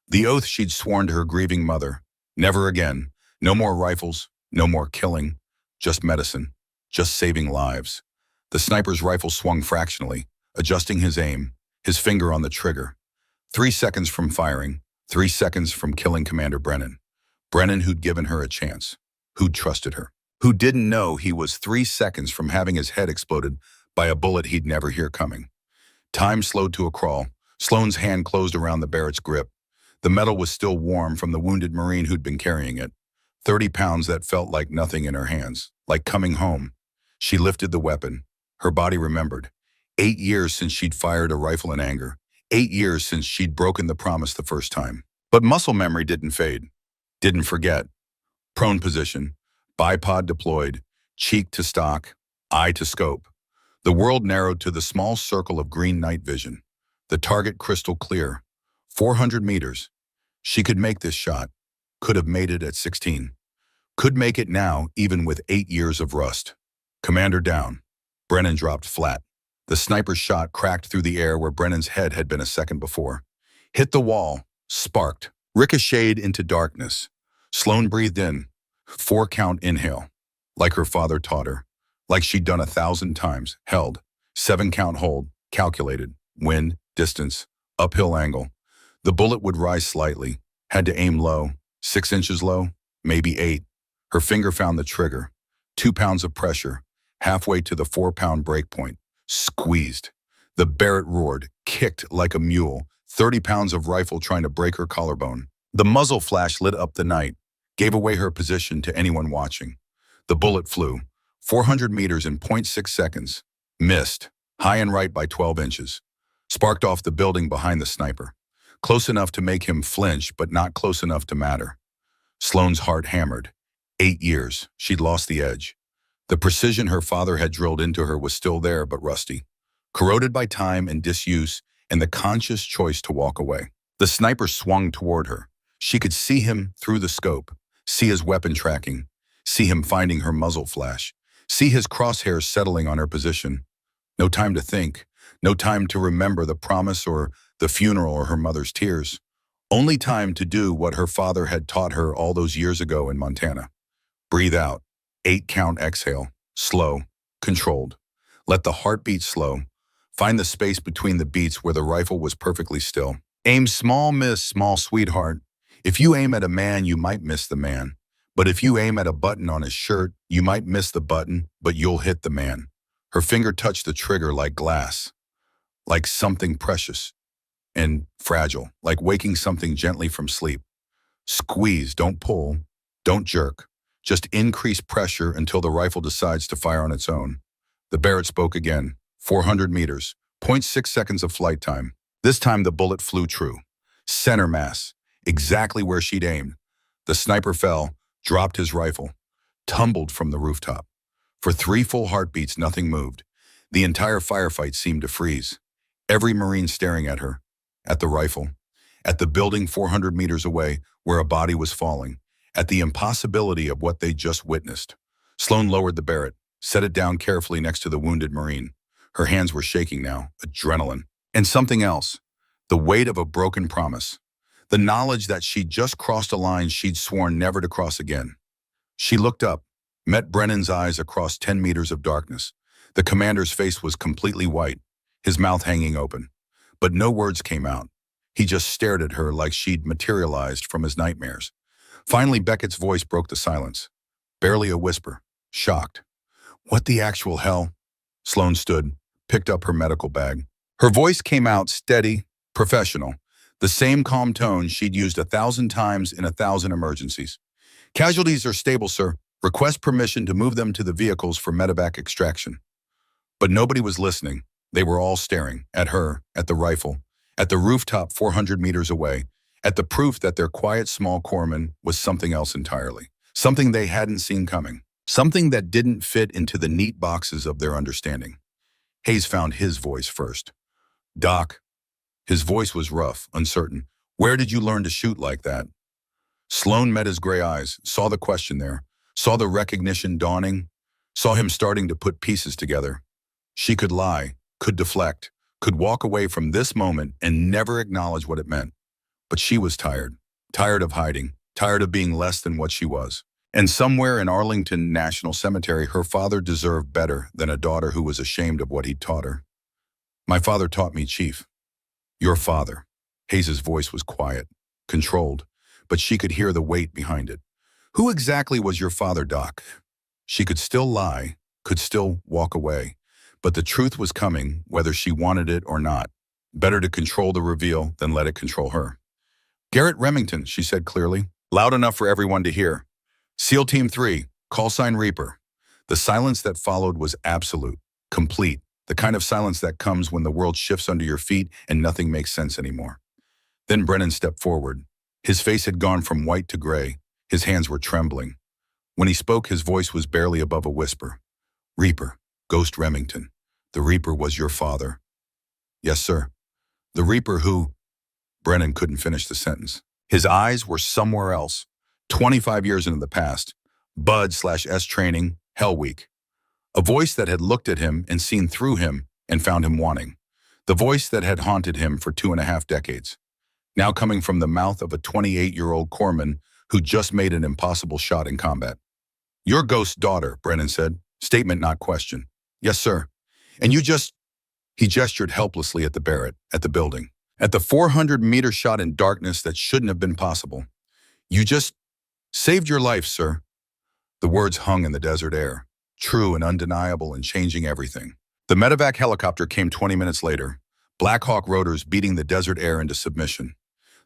the oath she'd sworn to her grieving mother. Never again. No more rifles, no more killing, just medicine, just saving lives. The sniper's rifle swung fractionally, adjusting his aim, his finger on the trigger. 3 seconds from firing, 3 seconds from killing Commander Brennan. Brennan who'd given her a chance, who'd trusted her, who didn't know he was 3 seconds from having his head exploded by a bullet he'd never hear coming. Time slowed to a crawl. Sloane's hand closed around the Barrett's grip. The metal was still warm from the wounded Marine who'd been carrying it. 30 pounds that felt like nothing in her hands, like coming home. She lifted the weapon. Her body remembered. 8 years since she'd fired a rifle in anger. 8 years since she'd broken the promise the first time. But muscle memory didn't fade. Didn't forget. Prone position. Bipod deployed. Cheek to stock. Eye to scope. The world narrowed to the small circle of green night vision. The target crystal clear. 400 meters. She could make this shot. Could have made it at 16. Could make it now, even with 8 years of rust. Commander down. Brennan dropped flat. The sniper's shot cracked through the air where Brennan's head had been a second before. Hit the wall. Sparked. Ricocheted into darkness. Sloane breathed in. 4-count inhale. Like her father taught her. Like she'd done 1,000 times. Held. 7-count hold. Calculated. Wind. Distance. Uphill angle. The bullet would rise slightly. Had to aim low. 6 inches low. Maybe 8. Her finger found the trigger. 2 pounds of pressure. Halfway to the 4-pound break point. Squeezed. The Barrett roared. Kicked like a mule. 30 pounds of rifle trying to break her collarbone. The muzzle flash lit up the night. Gave away her position to anyone watching. The bullet flew. 400 meters in 0.6 seconds. Missed. High and right by 12 inches. Sparked off the building behind the sniper. Close enough to make him flinch, but not close enough to matter. Sloane's heart hammered. 8 years. She'd lost the edge. The precision her father had drilled into her was still there, but rusty. Corroded by time and disuse and the conscious choice to walk away. The sniper swung toward her. She could see him through the scope, see his weapon tracking, see him finding her muzzle flash, see his crosshairs settling on her position. No time to think, no time to remember the promise or the funeral or her mother's tears. Only time to do what her father had taught her all those years ago in Montana. Breathe out. 8-count exhale. Slow. Controlled. Let the heartbeat slow. Find the space between the beats where the rifle was perfectly still. Aim small, miss small, sweetheart. If you aim at a man, you might miss the man. But if you aim at a button on his shirt, you might miss the button, but you'll hit the man. Her finger touched the trigger like glass. Like something precious and fragile, like waking something gently from sleep. Squeeze, don't pull, don't jerk. Just increase pressure until the rifle decides to fire on its own. The Barrett spoke again. 400 meters, 0.6 seconds of flight time. This time the bullet flew true. Center mass, exactly where she'd aimed. The sniper fell, dropped his rifle, tumbled from the rooftop. For 3 full heartbeats, nothing moved. The entire firefight seemed to freeze. Every Marine staring at her, at the rifle, at the building 400 meters away where a body was falling, at the impossibility of what they just witnessed. Sloane lowered the Barrett, set it down carefully next to the wounded Marine. Her hands were shaking now, adrenaline. And something else, the weight of a broken promise. The knowledge that she'd just crossed a line she'd sworn never to cross again. She looked up, met Brennan's eyes across 10 meters of darkness. The commander's face was completely white, his mouth hanging open. But no words came out. He just stared at her like she'd materialized from his nightmares. Finally, Beckett's voice broke the silence. Barely a whisper, shocked. What the actual hell? Sloane stood, picked up her medical bag. Her voice came out steady, professional, the same calm tone she'd used 1,000 times in 1,000 emergencies. Casualties are stable, sir. Request permission to move them to the vehicles for medevac extraction. But nobody was listening. They were all staring at her, at the rifle, at the rooftop 400 meters away, at the proof that their quiet small corpsman was something else entirely, something they hadn't seen coming, something that didn't fit into the neat boxes of their understanding. Hayes found his voice first. Doc. His voice was rough, uncertain. Where did you learn to shoot like that? Sloan met his gray eyes, saw the question there, saw the recognition dawning, saw him starting to put pieces together. She could lie, could deflect, could walk away from this moment and never acknowledge what it meant. But she was tired, tired of hiding, tired of being less than what she was. And somewhere in Arlington National Cemetery, her father deserved better than a daughter who was ashamed of what he'd taught her. My father taught me, Chief. Your father. Hayes's voice was quiet, controlled, but she could hear the weight behind it. Who exactly was your father, Doc? She could still lie, could still walk away, but the truth was coming whether she wanted it or not. Better to control the reveal than let it control her. Garrett Remington, she said clearly, loud enough for everyone to hear. SEAL Team 3, call sign Reaper. The silence that followed was absolute, complete, the kind of silence that comes when the world shifts under your feet and nothing makes sense anymore. Then Brennan stepped forward. His face had gone from white to gray. His hands were trembling. When he spoke, his voice was barely above a whisper. Reaper, Ghost Remington. The Reaper was your father. Yes, sir. The Reaper who... Brennan couldn't finish the sentence. His eyes were somewhere else. 25 years into the past. Bud/S training, Hell Week. A voice that had looked at him and seen through him and found him wanting. The voice that had haunted him for 2.5 decades. Now coming from the mouth of a 28-year-old corpsman who just made an impossible shot in combat. Your Ghost's daughter, Brennan said. Statement, not question. Yes, sir. And you just... He gestured helplessly at the Barrett, at the building. At the 400-meter shot in darkness that shouldn't have been possible. You just... saved your life, sir. The words hung in the desert air. True and undeniable and changing everything. The medevac helicopter came 20 minutes later, Black Hawk rotors beating the desert air into submission.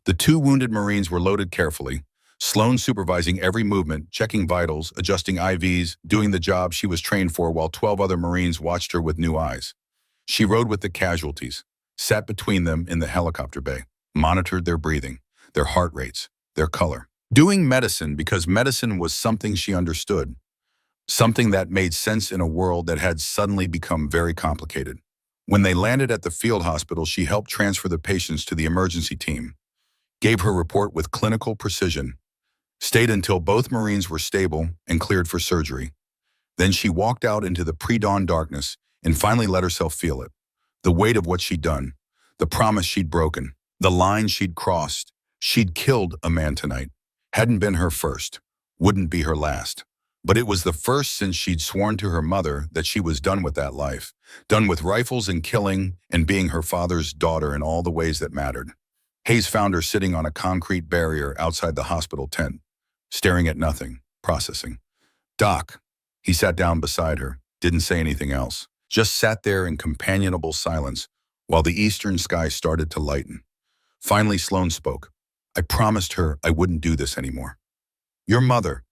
The 2 wounded Marines were loaded carefully, Sloan supervising every movement, checking vitals, adjusting IVs, doing the job she was trained for while 12 other Marines watched her with new eyes. She rode with the casualties, sat between them in the helicopter bay, monitored their breathing, their heart rates, their color. Doing medicine because medicine was something she understood. Something that made sense in a world that had suddenly become very complicated. When they landed at the field hospital, she helped transfer the patients to the emergency team, gave her report with clinical precision, stayed until both Marines were stable and cleared for surgery. Then she walked out into the pre-dawn darkness and finally let herself feel it. The weight of what she'd done, the promise she'd broken, the line she'd crossed. She'd killed a man tonight. Hadn't been her first, wouldn't be her last. But it was the first since she'd sworn to her mother that she was done with that life, done with rifles and killing and being her father's daughter in all the ways that mattered. Hayes found her sitting on a concrete barrier outside the hospital tent, staring at nothing, processing. Doc. He sat down beside her, didn't say anything else, just sat there in companionable silence while the eastern sky started to lighten. Finally, Sloan spoke. I promised her I wouldn't do this anymore. Your mother.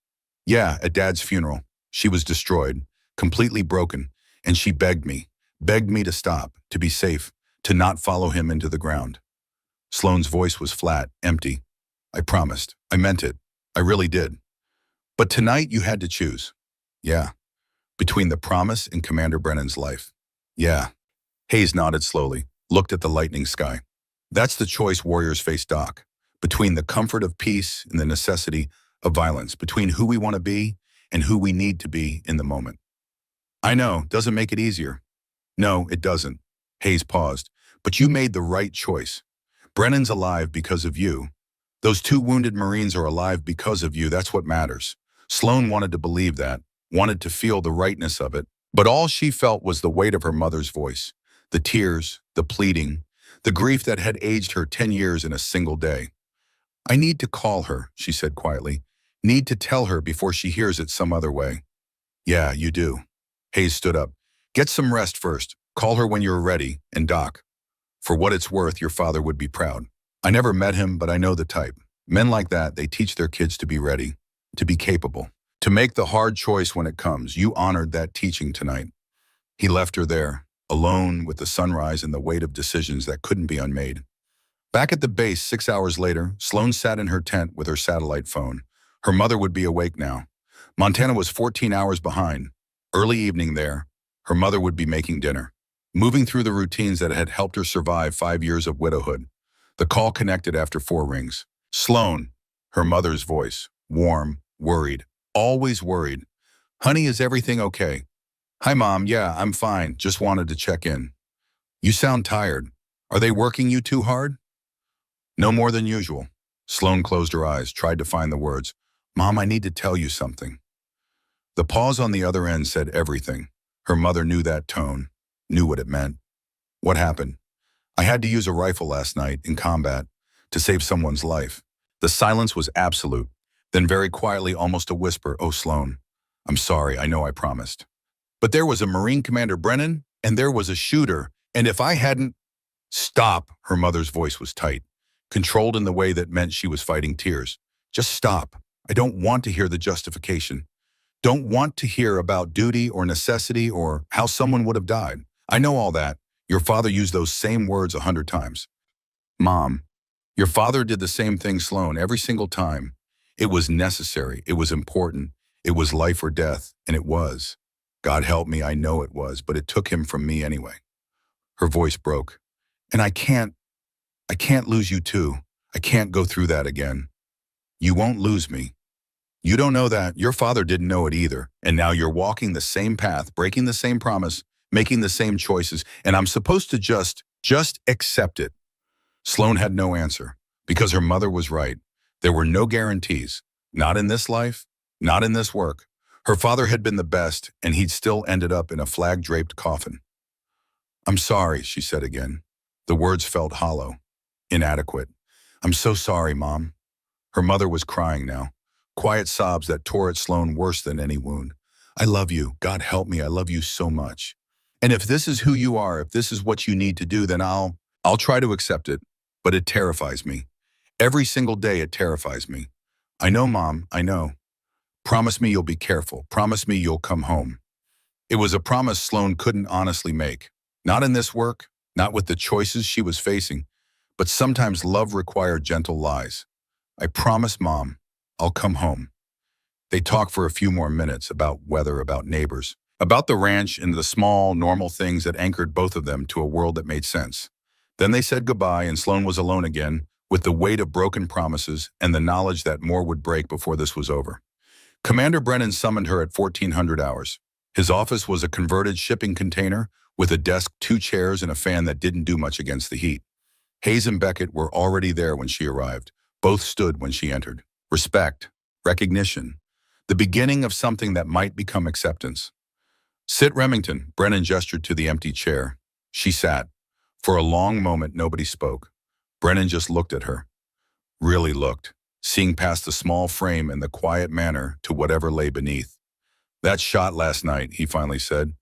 Yeah, at Dad's funeral. She was destroyed, completely broken, and she begged me to stop, to be safe, to not follow him into the ground. Sloan's voice was flat, empty. I promised. I meant it. I really did. But tonight you had to choose. Yeah. Between the promise and Commander Brennan's life. Yeah. Hayes nodded slowly, looked at the lightening sky. That's the choice warriors face, Doc. Between the comfort of peace and the necessity of violence, between who we want to be and who we need to be in the moment. I know, doesn't make it easier. No, it doesn't. Hayes paused. But you made the right choice. Brennan's alive because of you. Those 2 wounded Marines are alive because of you. That's what matters. Sloan wanted to believe that, wanted to feel the rightness of it. But all she felt was the weight of her mother's voice, the tears, the pleading, the grief that had aged her 10 years in a single day. I need to call her, she said quietly. Need to tell her before she hears it some other way. Yeah, you do. Hayes stood up. Get some rest first. Call her when you're ready. And Doc, for what it's worth, your father would be proud. I never met him, but I know the type. Men like that, they teach their kids to be ready, to be capable, to make the hard choice when it comes. You honored that teaching tonight. He left her there, alone with the sunrise and the weight of decisions that couldn't be unmade. Back at the base 6 hours later, Sloan sat in her tent with her satellite phone. Her mother would be awake now. Montana was 14 hours behind. Early evening there. Her mother would be making dinner. moving through the routines that had helped her survive 5 years of widowhood. The call connected after 4 rings. Sloan, her mother's voice, warm, worried, always worried. Honey, is everything okay? Hi, Mom. Yeah, I'm fine. Just wanted to check in. You sound tired. Are they working you too hard? No more than usual. Sloan closed her eyes, tried to find the words. Mom, I need to tell you something. The pause on the other end said everything. Her mother knew that tone, knew what it meant. What happened? I had to use a rifle last night in combat to save someone's life. The silence was absolute. Then very quietly, almost a whisper, oh, Sloan, I'm sorry, I know I promised. But there was a Marine Commander Brennan, and there was a shooter, and if I hadn't... Stop, her mother's voice was tight, controlled in the way that meant she was fighting tears. Just stop. I don't want to hear the justification. Don't want to hear about duty or necessity or how someone would have died. I know all that. Your father used those same words 100 times. Mom, your father did the same thing, Sloan, every single time. It was necessary. It was important. It was life or death, and it was. God help me, I know it was, but it took him from me anyway. Her voice broke. And I can't lose you too. I can't go through that again. You won't lose me. You don't know that. Your father didn't know it either. And now you're walking the same path, breaking the same promise, making the same choices, and I'm supposed to just accept it. Sloan had no answer, because her mother was right. There were no guarantees. Not in this life, not in this work. Her father had been the best, and he'd still ended up in a flag-draped coffin. I'm sorry, she said again. The words felt hollow, inadequate. I'm so sorry, Mom. Her mother was crying now. Quiet sobs that tore at Sloan worse than any wound. I love you. God help me. I love you so much. And if this is who you are, if this is what you need to do, then I'll try to accept it. But it terrifies me. Every single day it terrifies me. I know, Mom, I know. Promise me you'll be careful. Promise me you'll come home. It was a promise Sloan couldn't honestly make. Not in this work, not with the choices she was facing, but sometimes love required gentle lies. I promise, Mom, I'll come home. They talked for a few more minutes about weather, about neighbors, about the ranch and the small, normal things that anchored both of them to a world that made sense. Then they said goodbye, and Sloan was alone again, with the weight of broken promises and the knowledge that more would break before this was over. Commander Brennan summoned her at 1400 hours. His office was a converted shipping container with a desk, 2 chairs, and a fan that didn't do much against the heat. Hayes and Beckett were already there when she arrived. Both stood when she entered. Respect, recognition, the beginning of something that might become acceptance. Sit, Remington, Brennan gestured to the empty chair. She sat. For a long moment, nobody spoke. Brennan just looked at her. Really looked, seeing past the small frame and the quiet manner to whatever lay beneath. That shot last night, he finally said.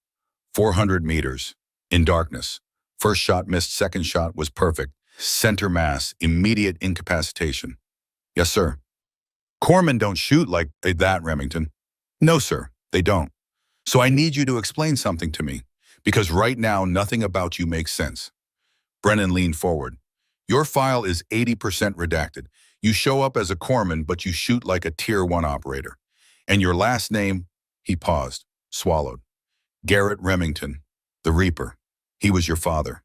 400 meters, in darkness. First shot missed, second shot was perfect. Center mass, immediate incapacitation. Yes, sir. Corpsmen don't shoot like that, Remington. No, sir, they don't. So I need you to explain something to me, because right now nothing about you makes sense. Brennan leaned forward. Your file is 80% redacted. You show up as a corpsman, but you shoot like a Tier 1 operator. And your last name, he paused, swallowed. Garrett Remington, the Reaper. He was your father.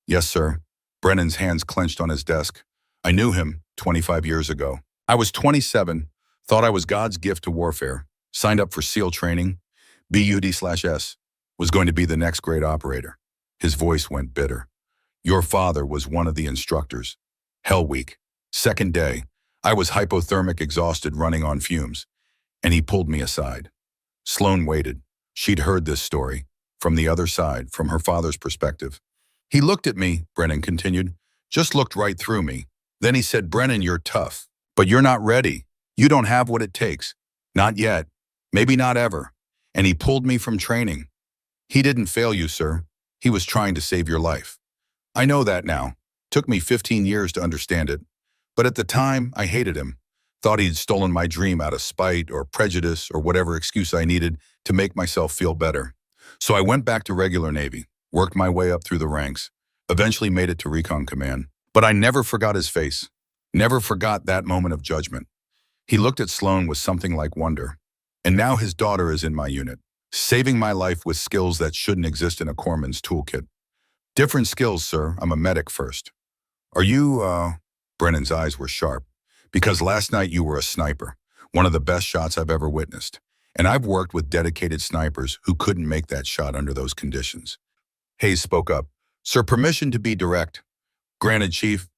Yes, sir. Brennan's hands clenched on his desk. I knew him 25 years ago. I was 27, thought I was God's gift to warfare, signed up for SEAL training. BUD/S was going to be the next great operator. His voice went bitter. Your father was one of the instructors. Hell Week. Second day, I was hypothermic, exhausted, running on fumes, and he pulled me aside. Sloan waited. She'd heard this story, from the other side, from her father's perspective. He looked at me, Brennan continued, just looked right through me. Then he said, Brennan, you're tough, but you're not ready. You don't have what it takes. Not yet. Maybe not ever. And he pulled me from training. He didn't fail you, sir. He was trying to save your life. I know that now. Took me 15 years to understand it. But at the time, I hated him. Thought he'd stolen my dream out of spite or prejudice or whatever excuse I needed to make myself feel better. So I went back to regular Navy, worked my way up through the ranks, eventually made it to Recon Command. But I never forgot his face. Never forgot that moment of judgment. He looked at Sloan with something like wonder. And now his daughter is in my unit, saving my life with skills that shouldn't exist in a corpsman's toolkit. Different skills, sir. I'm a medic first. Are you? Brennan's eyes were sharp. Because last night you were a sniper, one of the best shots I've ever witnessed. And I've worked with dedicated snipers who couldn't make that shot under those conditions. Hayes spoke up. Sir, permission to be direct. Granted, Chief.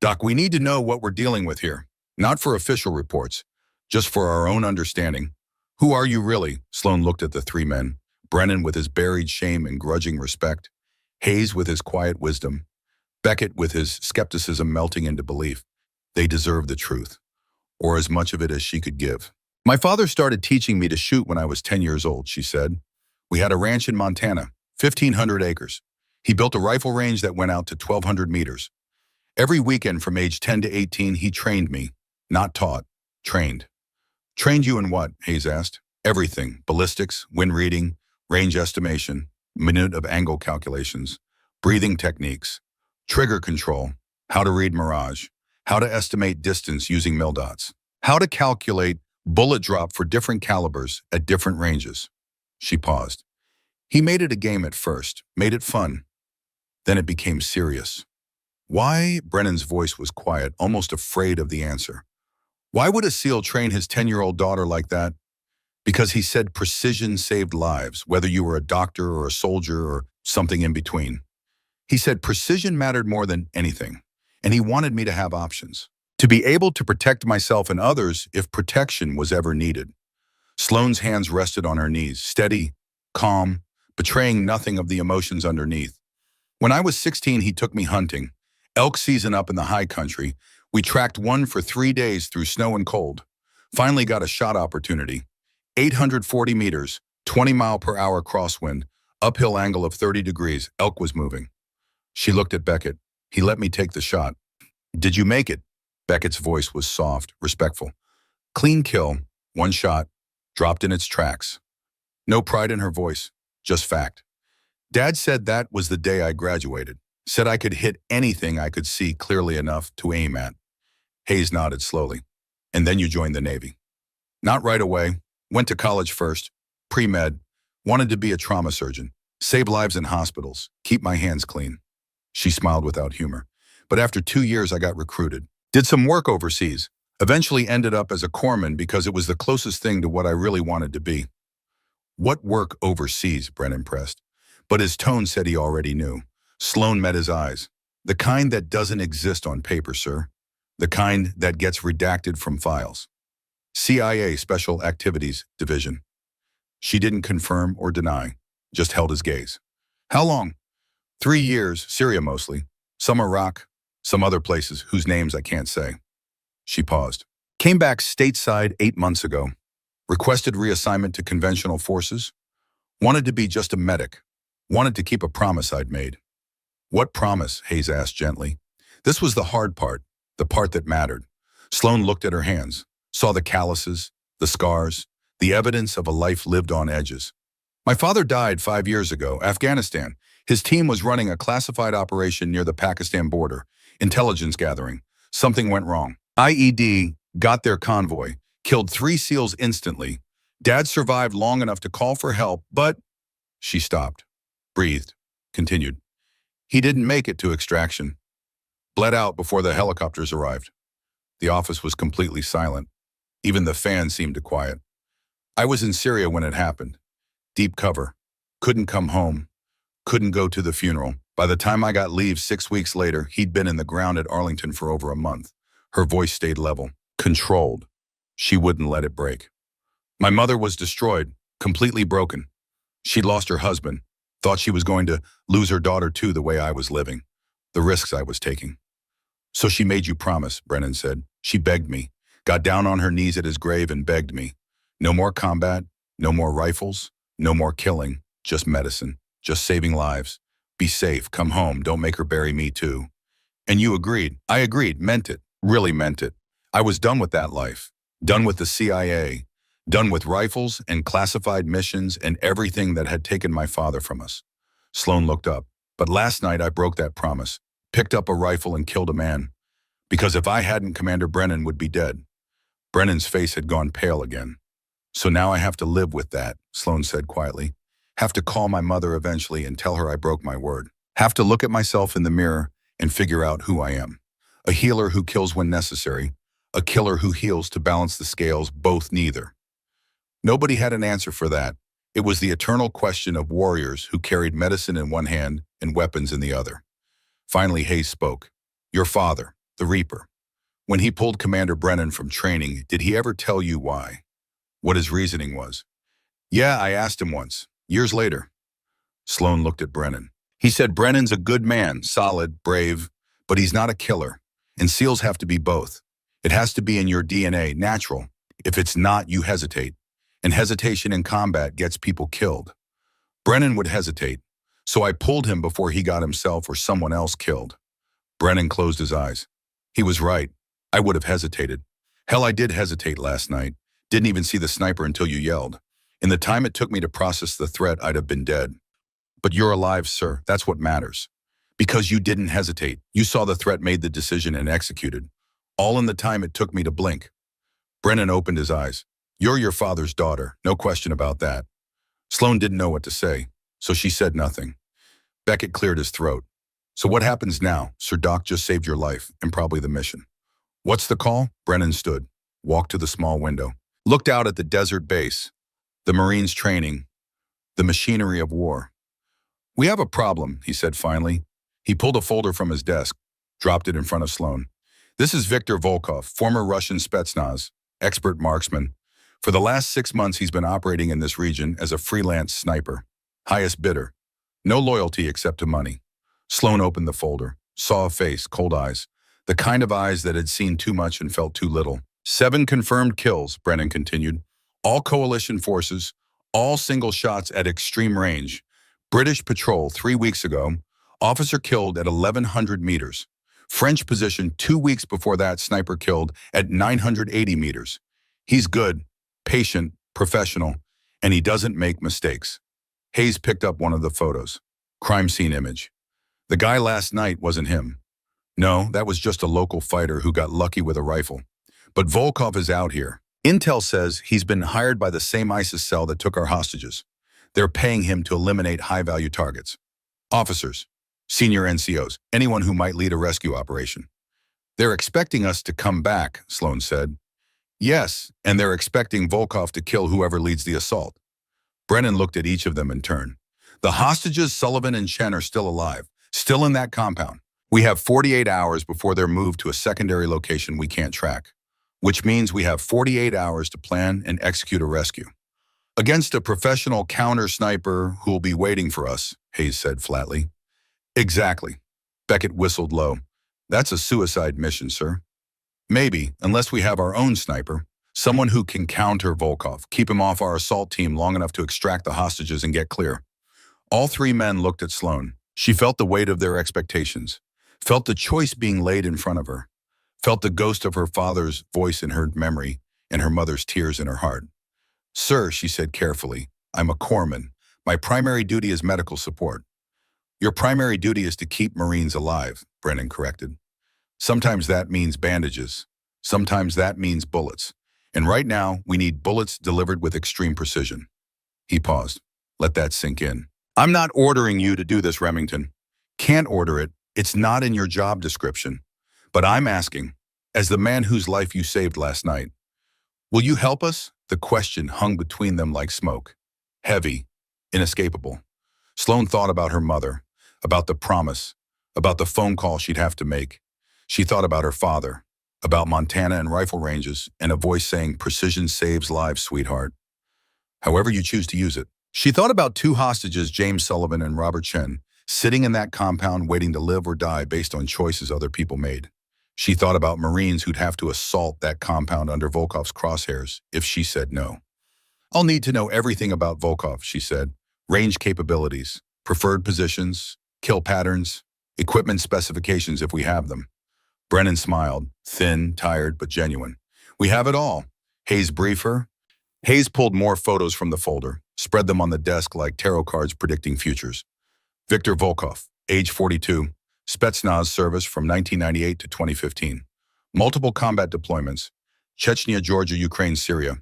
Doc, we need to know what we're dealing with here. Not for official reports, just for our own understanding. Who are you really? Sloan looked at the three men. Brennan with his buried shame and grudging respect. Hayes with his quiet wisdom. Beckett with his skepticism melting into belief. They deserved the truth, or as much of it as she could give. My father started teaching me to shoot when I was 10 years old, she said. We had a ranch in Montana, 1,500 acres. He built a rifle range that went out to 1,200 meters. Every weekend from age 10 to 18, he trained me. Not taught, trained. Trained you in what? Hayes asked. Everything. Ballistics, wind reading, range estimation, minute of angle calculations, breathing techniques, trigger control, how to read mirage, how to estimate distance using mil dots, how to calculate bullet drop for different calibers at different ranges. She paused. He made it a game at first, made it fun. Then it became serious. Why? Brennan's voice was quiet, almost afraid of the answer. Why would a SEAL train his 10-year-old daughter like that? Because he said precision saved lives, whether you were a doctor or a soldier or something in between. He said precision mattered more than anything, and he wanted me to have options. To be able to protect myself and others if protection was ever needed. Sloane's hands rested on her knees, steady, calm, betraying nothing of the emotions underneath. When I was 16, he took me hunting. Elk season up in the high country. We tracked one for 3 days through snow and cold. Finally got a shot opportunity. 840 meters, 20-mile-per-hour crosswind, uphill angle of 30 degrees. Elk was moving. She looked at Beckett. He let me take the shot. Did you make it? Beckett's voice was soft, respectful. Clean kill, one shot, dropped in its tracks. No pride in her voice, just fact. Dad said that was the day I graduated. Said I could hit anything I could see clearly enough to aim at. Hayes nodded slowly. And then you joined the Navy. Not right away. Went to college first. Pre-med. Wanted to be a trauma surgeon. Save lives in hospitals. Keep my hands clean. She smiled without humor. But after 2 years, I got recruited. Did some work overseas. Eventually ended up as a corpsman because it was the closest thing to what I really wanted to be. What work overseas? Brennan pressed. But his tone said he already knew. Sloan met his eyes. The kind that doesn't exist on paper, sir. The kind that gets redacted from files. CIA Special Activities Division. She didn't confirm or deny, just held his gaze. How long? 3 years, Syria mostly. Some Iraq, some other places whose names I can't say. She paused. Came back stateside 8 months ago. Requested reassignment to conventional forces. Wanted to be just a medic. Wanted to keep a promise I'd made. What promise? Hayes asked gently. This was the hard part, the part that mattered. Sloan looked at her hands, saw the calluses, the scars, the evidence of a life lived on edges. My father died 5 years ago, Afghanistan. His team was running a classified operation near the Pakistan border, intelligence gathering. Something went wrong. IED got their convoy, killed 3 SEALs instantly. Dad survived long enough to call for help, but... She stopped, breathed, continued. He didn't make it to extraction. Bled out before the helicopters arrived. The office was completely silent. Even the fan seemed to quiet. I was in Syria when it happened. Deep cover. Couldn't come home. Couldn't go to the funeral. By the time I got leave 6 weeks later, he'd been in the ground at Arlington for over a month. Her voice stayed level, controlled. She wouldn't let it break. My mother was destroyed, completely broken. She'd lost her husband. Thought she was going to lose her daughter too the way I was living. The risks I was taking. So she made you promise, Brennan said. She begged me. Got down on her knees at his grave and begged me. No more combat, no more rifles, no more killing, just medicine, just saving lives. Be safe, come home, don't make her bury me too. And you agreed. I agreed, meant it, really meant it. I was done with that life. Done with the CIA. Done with rifles and classified missions and everything that had taken my father from us. Sloan looked up. But last night I broke that promise. Picked up a rifle and killed a man. Because if I hadn't, Commander Brennan would be dead. Brennan's face had gone pale again. So now I have to live with that, Sloan said quietly. Have to call my mother eventually and tell her I broke my word. Have to look at myself in the mirror and figure out who I am. A healer who kills when necessary. A killer who heals to balance the scales, both neither. Nobody had an answer for that. It was the eternal question of warriors who carried medicine in one hand and weapons in the other. Finally, Hayes spoke. Your father, the Reaper. When he pulled Commander Brennan from training, did he ever tell you why? What his reasoning was? Yeah, I asked him once, years later. Sloan looked at Brennan. He said Brennan's a good man, solid, brave, but he's not a killer. And SEALs have to be both. It has to be in your DNA, natural. If it's not, you hesitate. And hesitation in combat gets people killed. Brennan would hesitate, so I pulled him before he got himself or someone else killed. Brennan closed his eyes. He was right. I would have hesitated. Hell, I did hesitate last night. Didn't even see the sniper until you yelled. In the time it took me to process the threat, I'd have been dead. But you're alive, sir. That's what matters. Because you didn't hesitate. You saw the threat, made the decision, and executed. All in the time it took me to blink. Brennan opened his eyes. You're your father's daughter, no question about that. Sloan didn't know what to say, so she said nothing. Beckett cleared his throat. So what happens now? Sir Doc just saved your life, and probably the mission. What's the call? Brennan stood, walked to the small window, looked out at the desert base, the Marines training, the machinery of war. We have a problem, he said finally. He pulled a folder from his desk, dropped it in front of Sloan. This is Viktor Volkov, former Russian Spetsnaz, expert marksman. For the last 6 months, he's been operating in this region as a freelance sniper. Highest bidder. No loyalty except to money. Sloan opened the folder, saw a face, cold eyes. The kind of eyes that had seen too much and felt too little. 7 confirmed kills, Brennan continued. All coalition forces, all single shots at extreme range. British patrol 3 weeks ago. Officer killed at 1,100 meters. French position 2 weeks before that, sniper killed at 980 meters. He's good, patient, professional, and he doesn't make mistakes. Hayes picked up one of the photos. Crime scene image. The guy last night wasn't him. No, that was just a local fighter who got lucky with a rifle. But Volkov is out here. Intel says he's been hired by the same ISIS cell that took our hostages. They're paying him to eliminate high-value targets. Officers, senior NCOs, anyone who might lead a rescue operation. They're expecting us to come back, Sloan said. Yes, and they're expecting Volkov to kill whoever leads the assault. Brennan looked at each of them in turn. The hostages, Sullivan and Chen, are still alive, still in that compound. We have 48 hours before they're moved to a secondary location we can't track, which means we have 48 hours to plan and execute a rescue. Against a professional counter-sniper who'll be waiting for us, Hayes said flatly. Exactly. Beckett whistled low. That's a suicide mission, sir. Maybe, unless we have our own sniper, someone who can counter Volkov, keep him off our assault team long enough to extract the hostages and get clear. All 3 men looked at Sloan. She felt the weight of their expectations, felt the choice being laid in front of her, felt the ghost of her father's voice in her memory and her mother's tears in her heart. Sir, she said carefully, I'm a corpsman. My primary duty is medical support. Your primary duty is to keep Marines alive, Brennan corrected. Sometimes that means bandages. Sometimes that means bullets. And right now, we need bullets delivered with extreme precision. He paused. Let that sink in. I'm not ordering you to do this, Remington. Can't order it. It's not in your job description. But I'm asking, as the man whose life you saved last night, will you help us? The question hung between them like smoke. Heavy, inescapable. Sloan thought about her mother, about the promise, about the phone call she'd have to make. She thought about her father, about Montana and rifle ranges, and a voice saying, precision saves lives, sweetheart. However you choose to use it. She thought about 2 hostages, James Sullivan and Robert Chen, sitting in that compound waiting to live or die based on choices other people made. She thought about Marines who'd have to assault that compound under Volkov's crosshairs if she said no. I'll need to know everything about Volkov, she said. Range capabilities, preferred positions, kill patterns, equipment specifications if we have them. Brennan smiled, thin, tired, but genuine. We have it all. Hayes briefed her. Hayes pulled more photos from the folder, spread them on the desk like tarot cards predicting futures. Viktor Volkov, age 42, Spetsnaz service from 1998 to 2015. Multiple combat deployments, Chechnya, Georgia, Ukraine, Syria.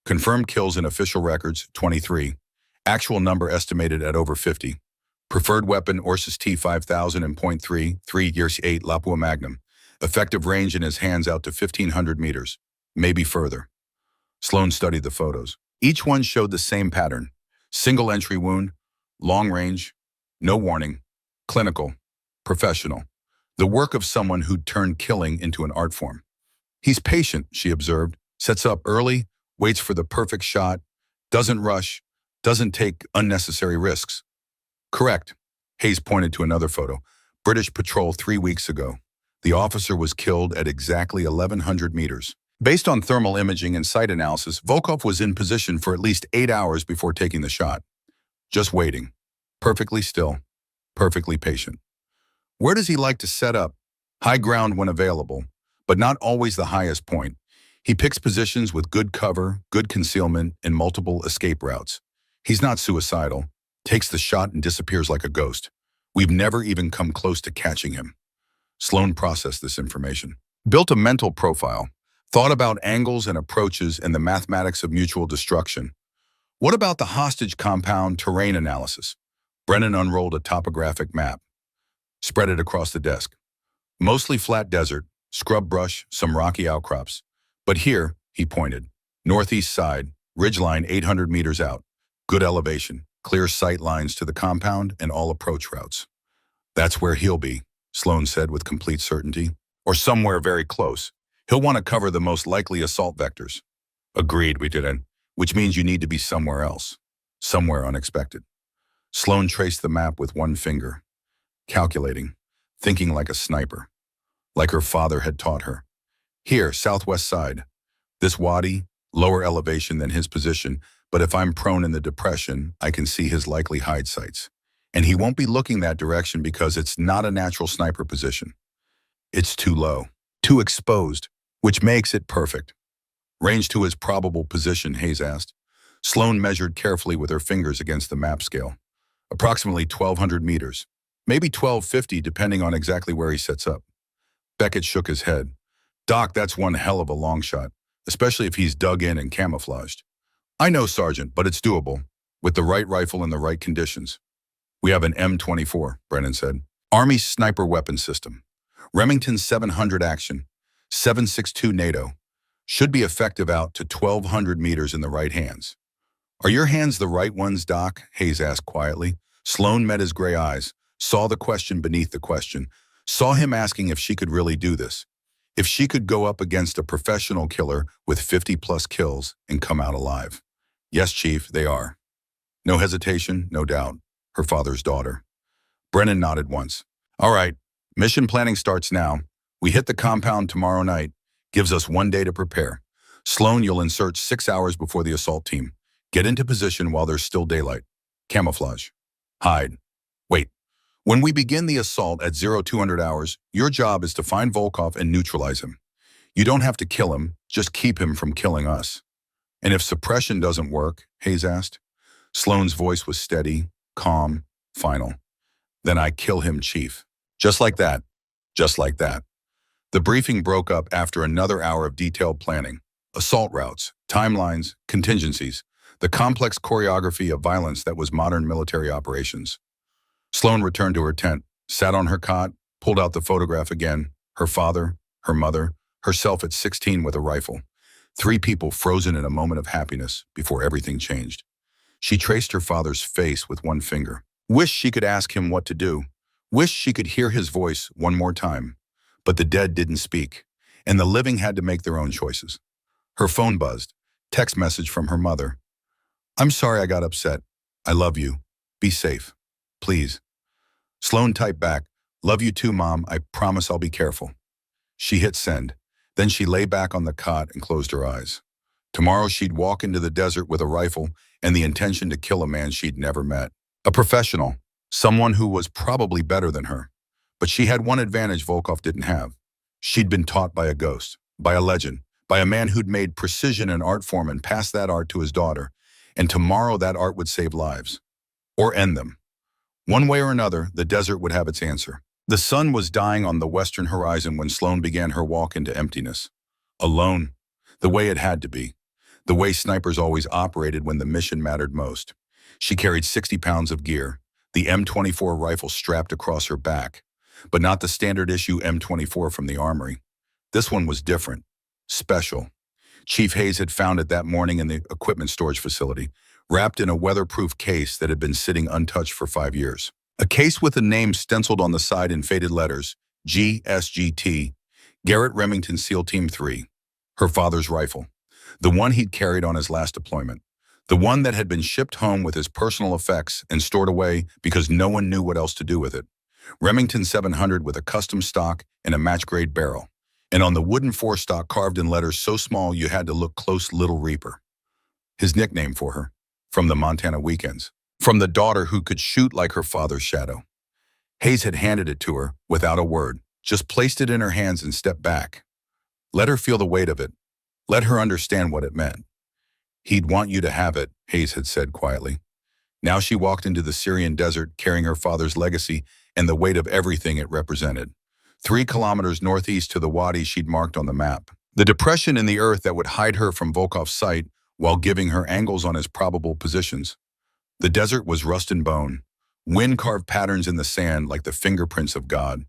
Confirmed kills in official records, 23. Actual number estimated at over 50. Preferred weapon, Orsis T5000 and .3, 3 years 8 Lapua Magnum. Effective range in his hands out to 1,500 meters, maybe further. Sloan studied the photos. Each one showed the same pattern. Single entry wound, long range, no warning, clinical, professional. The work of someone who'd turned killing into an art form. He's patient, she observed, sets up early, waits for the perfect shot, doesn't rush, doesn't take unnecessary risks. Correct. Hayes pointed to another photo. British patrol 3 weeks ago. The officer was killed at exactly 1,100 meters. Based on thermal imaging and site analysis, Volkov was in position for at least 8 hours before taking the shot. Just waiting. Perfectly still. Perfectly patient. Where does he like to set up? High ground when available, but not always the highest point. He picks positions with good cover, good concealment, and multiple escape routes. He's not suicidal, takes the shot and disappears like a ghost. We've never even come close to catching him. Sloan processed this information, built a mental profile, thought about angles and approaches and the mathematics of mutual destruction. What about the hostage compound terrain analysis? Brennan unrolled a topographic map, spread it across the desk. Mostly flat desert, scrub brush, some rocky outcrops. But here, he pointed, northeast side, ridgeline 800 meters out. Good elevation, clear sight lines to the compound and all approach routes. That's where he'll be, Sloan said with complete certainty. Or somewhere very close. He'll want to cover the most likely assault vectors. Agreed, we didn't, which means you need to be somewhere else. Somewhere unexpected. Sloan traced the map with one finger, calculating, thinking like a sniper, like her father had taught her. Here, southwest side. This wadi, lower elevation than his position, but if I'm prone in the depression, I can see his likely hide sites. And he won't be looking that direction because it's not a natural sniper position. It's too low, too exposed, which makes it perfect. Range to his probable position, Hayes asked. Sloan measured carefully with her fingers against the map scale. Approximately 1,200 meters, maybe 1,250 depending on exactly where he sets up. Beckett shook his head. Doc, that's one hell of a long shot, especially if he's dug in and camouflaged. I know, Sergeant, but it's doable, with the right rifle in the right conditions. We have an M24, Brennan said. Army sniper weapon system. Remington 700 action, 7.62 NATO. Should be effective out to 1,200 meters in the right hands. Are your hands the right ones, Doc? Hayes asked quietly. Sloan met his gray eyes, saw the question beneath the question, saw him asking if she could really do this. If she could go up against a professional killer with 50-plus kills and come out alive. Yes, Chief, they are. No hesitation, no doubt. Her father's daughter. Brennan nodded once. All right, mission planning starts now. We hit the compound tomorrow night. Gives us 1 day to prepare. Sloan, you'll insert 6 hours before the assault team. Get into position while there's still daylight. Camouflage. Hide. Wait. When we begin the assault at 0200 hours, your job is to find Volkov and neutralize him. You don't have to kill him, just keep him from killing us. And if suppression doesn't work, Hayes asked. Sloan's voice was steady, calm, final. Then I kill him, Chief. Just like that. Just like that. The briefing broke up after another hour of detailed planning. Assault routes, timelines, contingencies, the complex choreography of violence that was modern military operations. Sloan returned to her tent, sat on her cot, pulled out the photograph again, her father, her mother, herself at 16 with a rifle. 3 people frozen in a moment of happiness before everything changed. She traced her father's face with one finger. Wished she could ask him what to do. Wished she could hear his voice one more time. But the dead didn't speak, and the living had to make their own choices. Her phone buzzed. Text message from her mother. I'm sorry I got upset. I love you. Be safe. Please. Sloan typed back, love you too, Mom. I promise I'll be careful. She hit send. Then she lay back on the cot and closed her eyes. Tomorrow she'd walk into the desert with a rifle and the intention to kill a man she'd never met. A professional, someone who was probably better than her. But she had one advantage Volkov didn't have. She'd been taught by a ghost, by a legend, by a man who'd made precision an art form and passed that art to his daughter. And tomorrow that art would save lives. Or end them. One way or another, the desert would have its answer. The sun was dying on the western horizon when Sloan began her walk into emptiness. Alone, the way it had to be. the way snipers always operated when the mission mattered most. She carried 60 pounds of gear, the M24 rifle strapped across her back, but not the standard issue M24 from the armory. This one was different, special. Chief Hayes had found it that morning in the equipment storage facility, wrapped in a weatherproof case that had been sitting untouched for 5 years. A case with a name stenciled on the side in faded letters, GSGT, Garrett Remington SEAL Team 3, her father's rifle, the one he'd carried on his last deployment, the one that had been shipped home with his personal effects and stored away because no one knew what else to do with it. Remington 700 with a custom stock and a match-grade barrel, and on the wooden forestock carved in letters so small you had to look close, Little Reaper. His nickname for her, from the Montana weekends, from the daughter who could shoot like her father's shadow. Hayes had handed it to her without a word, just placed it in her hands and stepped back. Let her feel the weight of it. Let her understand what it meant. He'd want you to have it, Hayes had said quietly. Now she walked into the Syrian desert carrying her father's legacy and the weight of everything it represented. 3 kilometers northeast to the wadi she'd marked on the map. The depression in the earth that would hide her from Volkov's sight while giving her angles on his probable positions. The desert was rust and bone, wind-carved patterns in the sand like the fingerprints of God.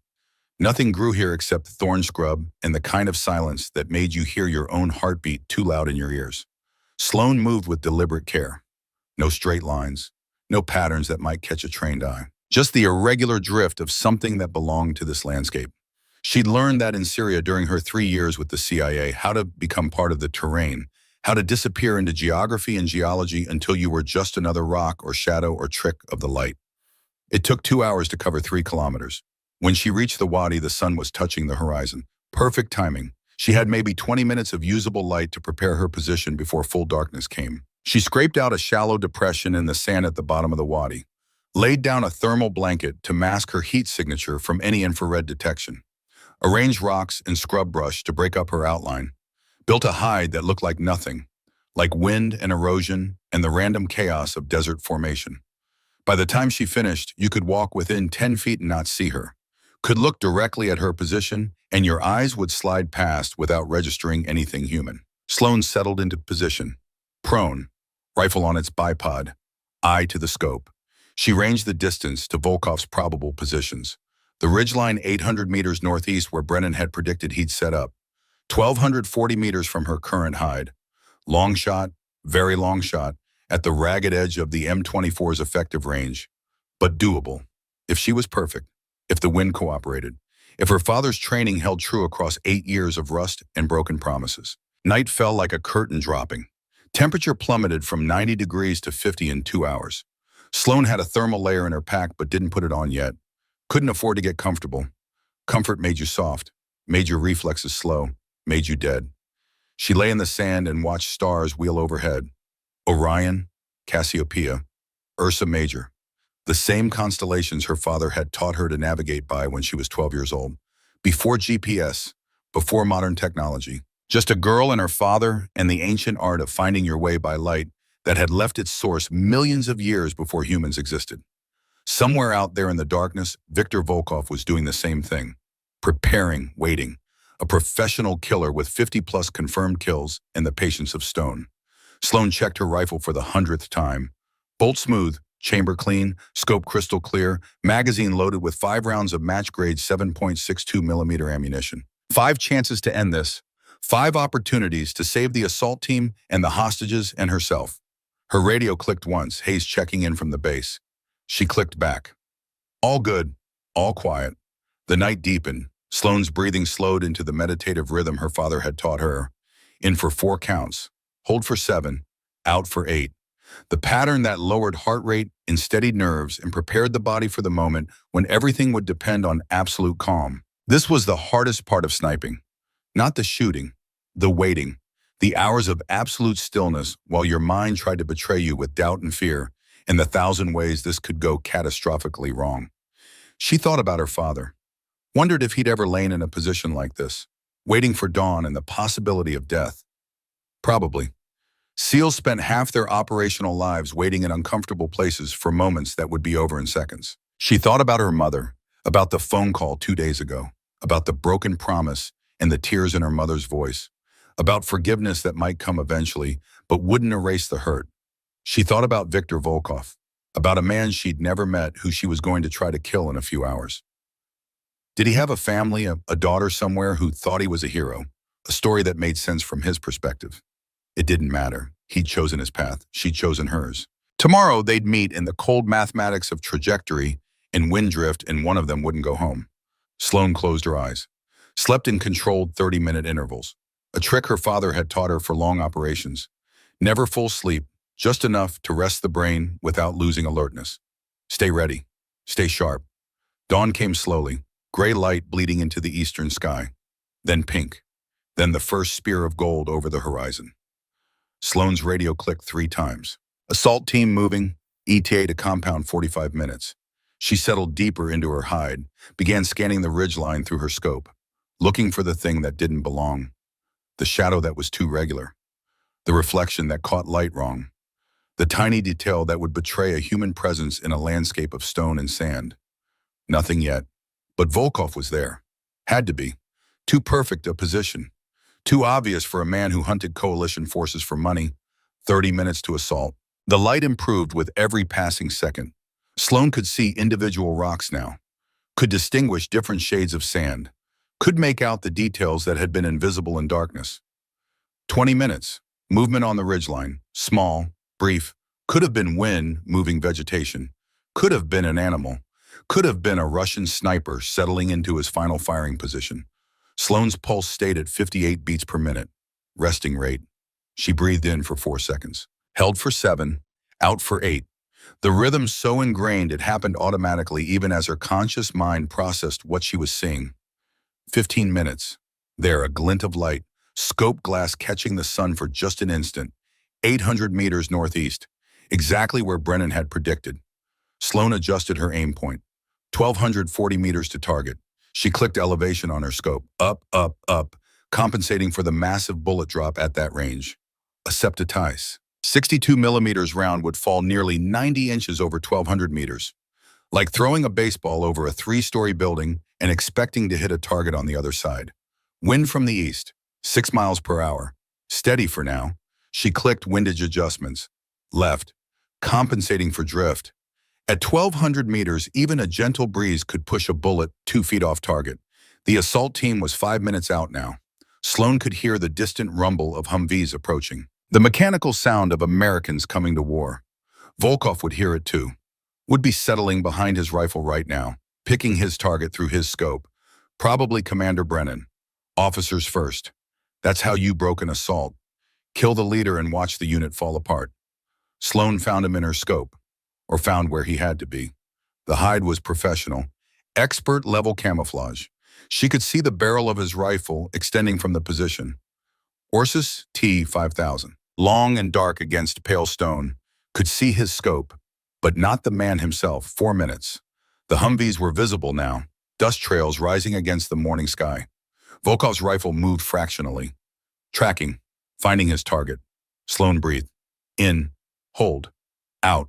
Nothing grew here except thorn scrub and the kind of silence that made you hear your own heartbeat too loud in your ears. Sloan moved with deliberate care. No straight lines, no patterns that might catch a trained eye. Just the irregular drift of something that belonged to this landscape. She'd learned that in Syria during her 3 years with the CIA, how to become part of the terrain, how to disappear into geography and geology until you were just another rock or shadow or trick of the light. It took 2 hours to cover 3 kilometers. When she reached the wadi, the sun was touching the horizon. Perfect timing. She had maybe 20 minutes of usable light to prepare her position before full darkness came. She scraped out a shallow depression in the sand at the bottom of the wadi, laid down a thermal blanket to mask her heat signature from any infrared detection, arranged rocks and scrub brush to break up her outline, built a hide that looked like nothing, like wind and erosion and the random chaos of desert formation. By the time she finished, you could walk within 10 feet and not see her, could look directly at her position, and your eyes would slide past without registering anything human. Sloan settled into position, prone, rifle on its bipod, eye to the scope. She ranged the distance to Volkov's probable positions. The ridgeline 800 meters northeast where Brennan had predicted he'd set up, 1,240 meters from her current hide. Long shot, very long shot, at the ragged edge of the M24's effective range, but doable. If she was perfect, if the wind cooperated, if her father's training held true across 8 years of rust and broken promises. Night fell like a curtain dropping. Temperature plummeted from 90 degrees to 50 in 2 hours. Sloan had a thermal layer in her pack but didn't put it on yet. Couldn't afford to get comfortable. Comfort made you soft, made your reflexes slow, made you dead. She lay in the sand and watched stars wheel overhead. Orion, Cassiopeia, Ursa Major. The same constellations her father had taught her to navigate by when she was 12 years old. Before GPS, before modern technology. Just a girl and her father and the ancient art of finding your way by light that had left its source millions of years before humans existed. Somewhere out there in the darkness, Viktor Volkov was doing the same thing. Preparing, waiting. A professional killer with 50-plus confirmed kills and the patience of stone. Sloan checked her rifle for the 100th time. Bolt smooth, chamber clean, scope crystal clear, magazine loaded with 5 rounds of match-grade 7.62 millimeter ammunition. 5 chances to end this. 5 opportunities to save the assault team and the hostages and herself. Her radio clicked once, Hayes checking in from the base. She clicked back. All good, all quiet. The night deepened. Sloan's breathing slowed into the meditative rhythm her father had taught her. In for 4 counts. Hold for 7. Out for 8. The pattern that lowered heart rate and steadied nerves and prepared the body for the moment when everything would depend on absolute calm. This was the hardest part of sniping. Not the shooting, the waiting, the hours of absolute stillness while your mind tried to betray you with doubt and fear, and the 1,000 ways this could go catastrophically wrong. She thought about her father, wondered if he'd ever lain in a position like this, waiting for dawn and the possibility of death. Probably. SEALs spent half their operational lives waiting in uncomfortable places for moments that would be over in seconds. She thought about her mother, about the phone call 2 days ago, about the broken promise and the tears in her mother's voice, about forgiveness that might come eventually, but wouldn't erase the hurt. She thought about Viktor Volkov, about a man she'd never met who she was going to try to kill in a few hours. Did he have a family, a daughter somewhere who thought he was a hero? A story that made sense from his perspective. It didn't matter. He'd chosen his path. She'd chosen hers. Tomorrow, they'd meet in the cold mathematics of trajectory and wind drift, and one of them wouldn't go home. Sloane closed her eyes, slept in controlled 30-minute intervals, a trick her father had taught her for long operations. Never full sleep, just enough to rest the brain without losing alertness. Stay ready. Stay sharp. Dawn came slowly, gray light bleeding into the eastern sky. Then pink. Then the first spear of gold over the horizon. Sloane's radio clicked 3 times. Assault team moving, ETA to compound 45 minutes. She settled deeper into her hide, began scanning the ridgeline through her scope, looking for the thing that didn't belong, the shadow that was too regular, the reflection that caught light wrong, the tiny detail that would betray a human presence in a landscape of stone and sand. Nothing yet, but Volkov was there. Had to be. Too perfect a position. Too obvious for a man who hunted coalition forces for money. 30 minutes to assault. The light improved with every passing second. Sloane could see individual rocks now, could distinguish different shades of sand, could make out the details that had been invisible in darkness. 20 minutes. Movement on the ridgeline. Small, brief. Could have been wind moving vegetation. Could have been an animal. Could have been a Russian sniper settling into his final firing position. Sloane's pulse stayed at 58 beats per minute. Resting rate. She breathed in for 4 seconds. Held for 7. Out for 8. The rhythm so ingrained it happened automatically even as her conscious mind processed what she was seeing. 15 minutes. There, a glint of light. Scope glass catching the sun for just an instant. 800 meters northeast. Exactly where Brennan had predicted. Sloane adjusted her aim point. 1,240 meters to target. She clicked elevation on her scope. Up, up, up, compensating for the massive bullet drop at that range. A septitice. 62 millimeters round would fall nearly 90 inches over 1,200 meters. Like throwing a baseball over a 3-story building and expecting to hit a target on the other side. Wind from the east, 6 miles per hour. Steady for now. She clicked windage adjustments. Left, compensating for drift. At 1,200 meters, even a gentle breeze could push a bullet 2 feet off target. The assault team was 5 minutes out now. Sloane could hear the distant rumble of Humvees approaching. The mechanical sound of Americans coming to war. Volkov would hear it too. Would be settling behind his rifle right now, picking his target through his scope. Probably Commander Brennan. Officers first. That's how you broke an assault. Kill the leader and watch the unit fall apart. Sloane found him in her scope. Or found where he had to be. The hide was professional, expert-level camouflage. She could see the barrel of his rifle extending from the position. Ursus T-5000, long and dark against pale stone, could see his scope, but not the man himself. 4 minutes. The Humvees were visible now, dust trails rising against the morning sky. Volkov's rifle moved fractionally. Tracking, finding his target. Sloane breathed. In, hold, out.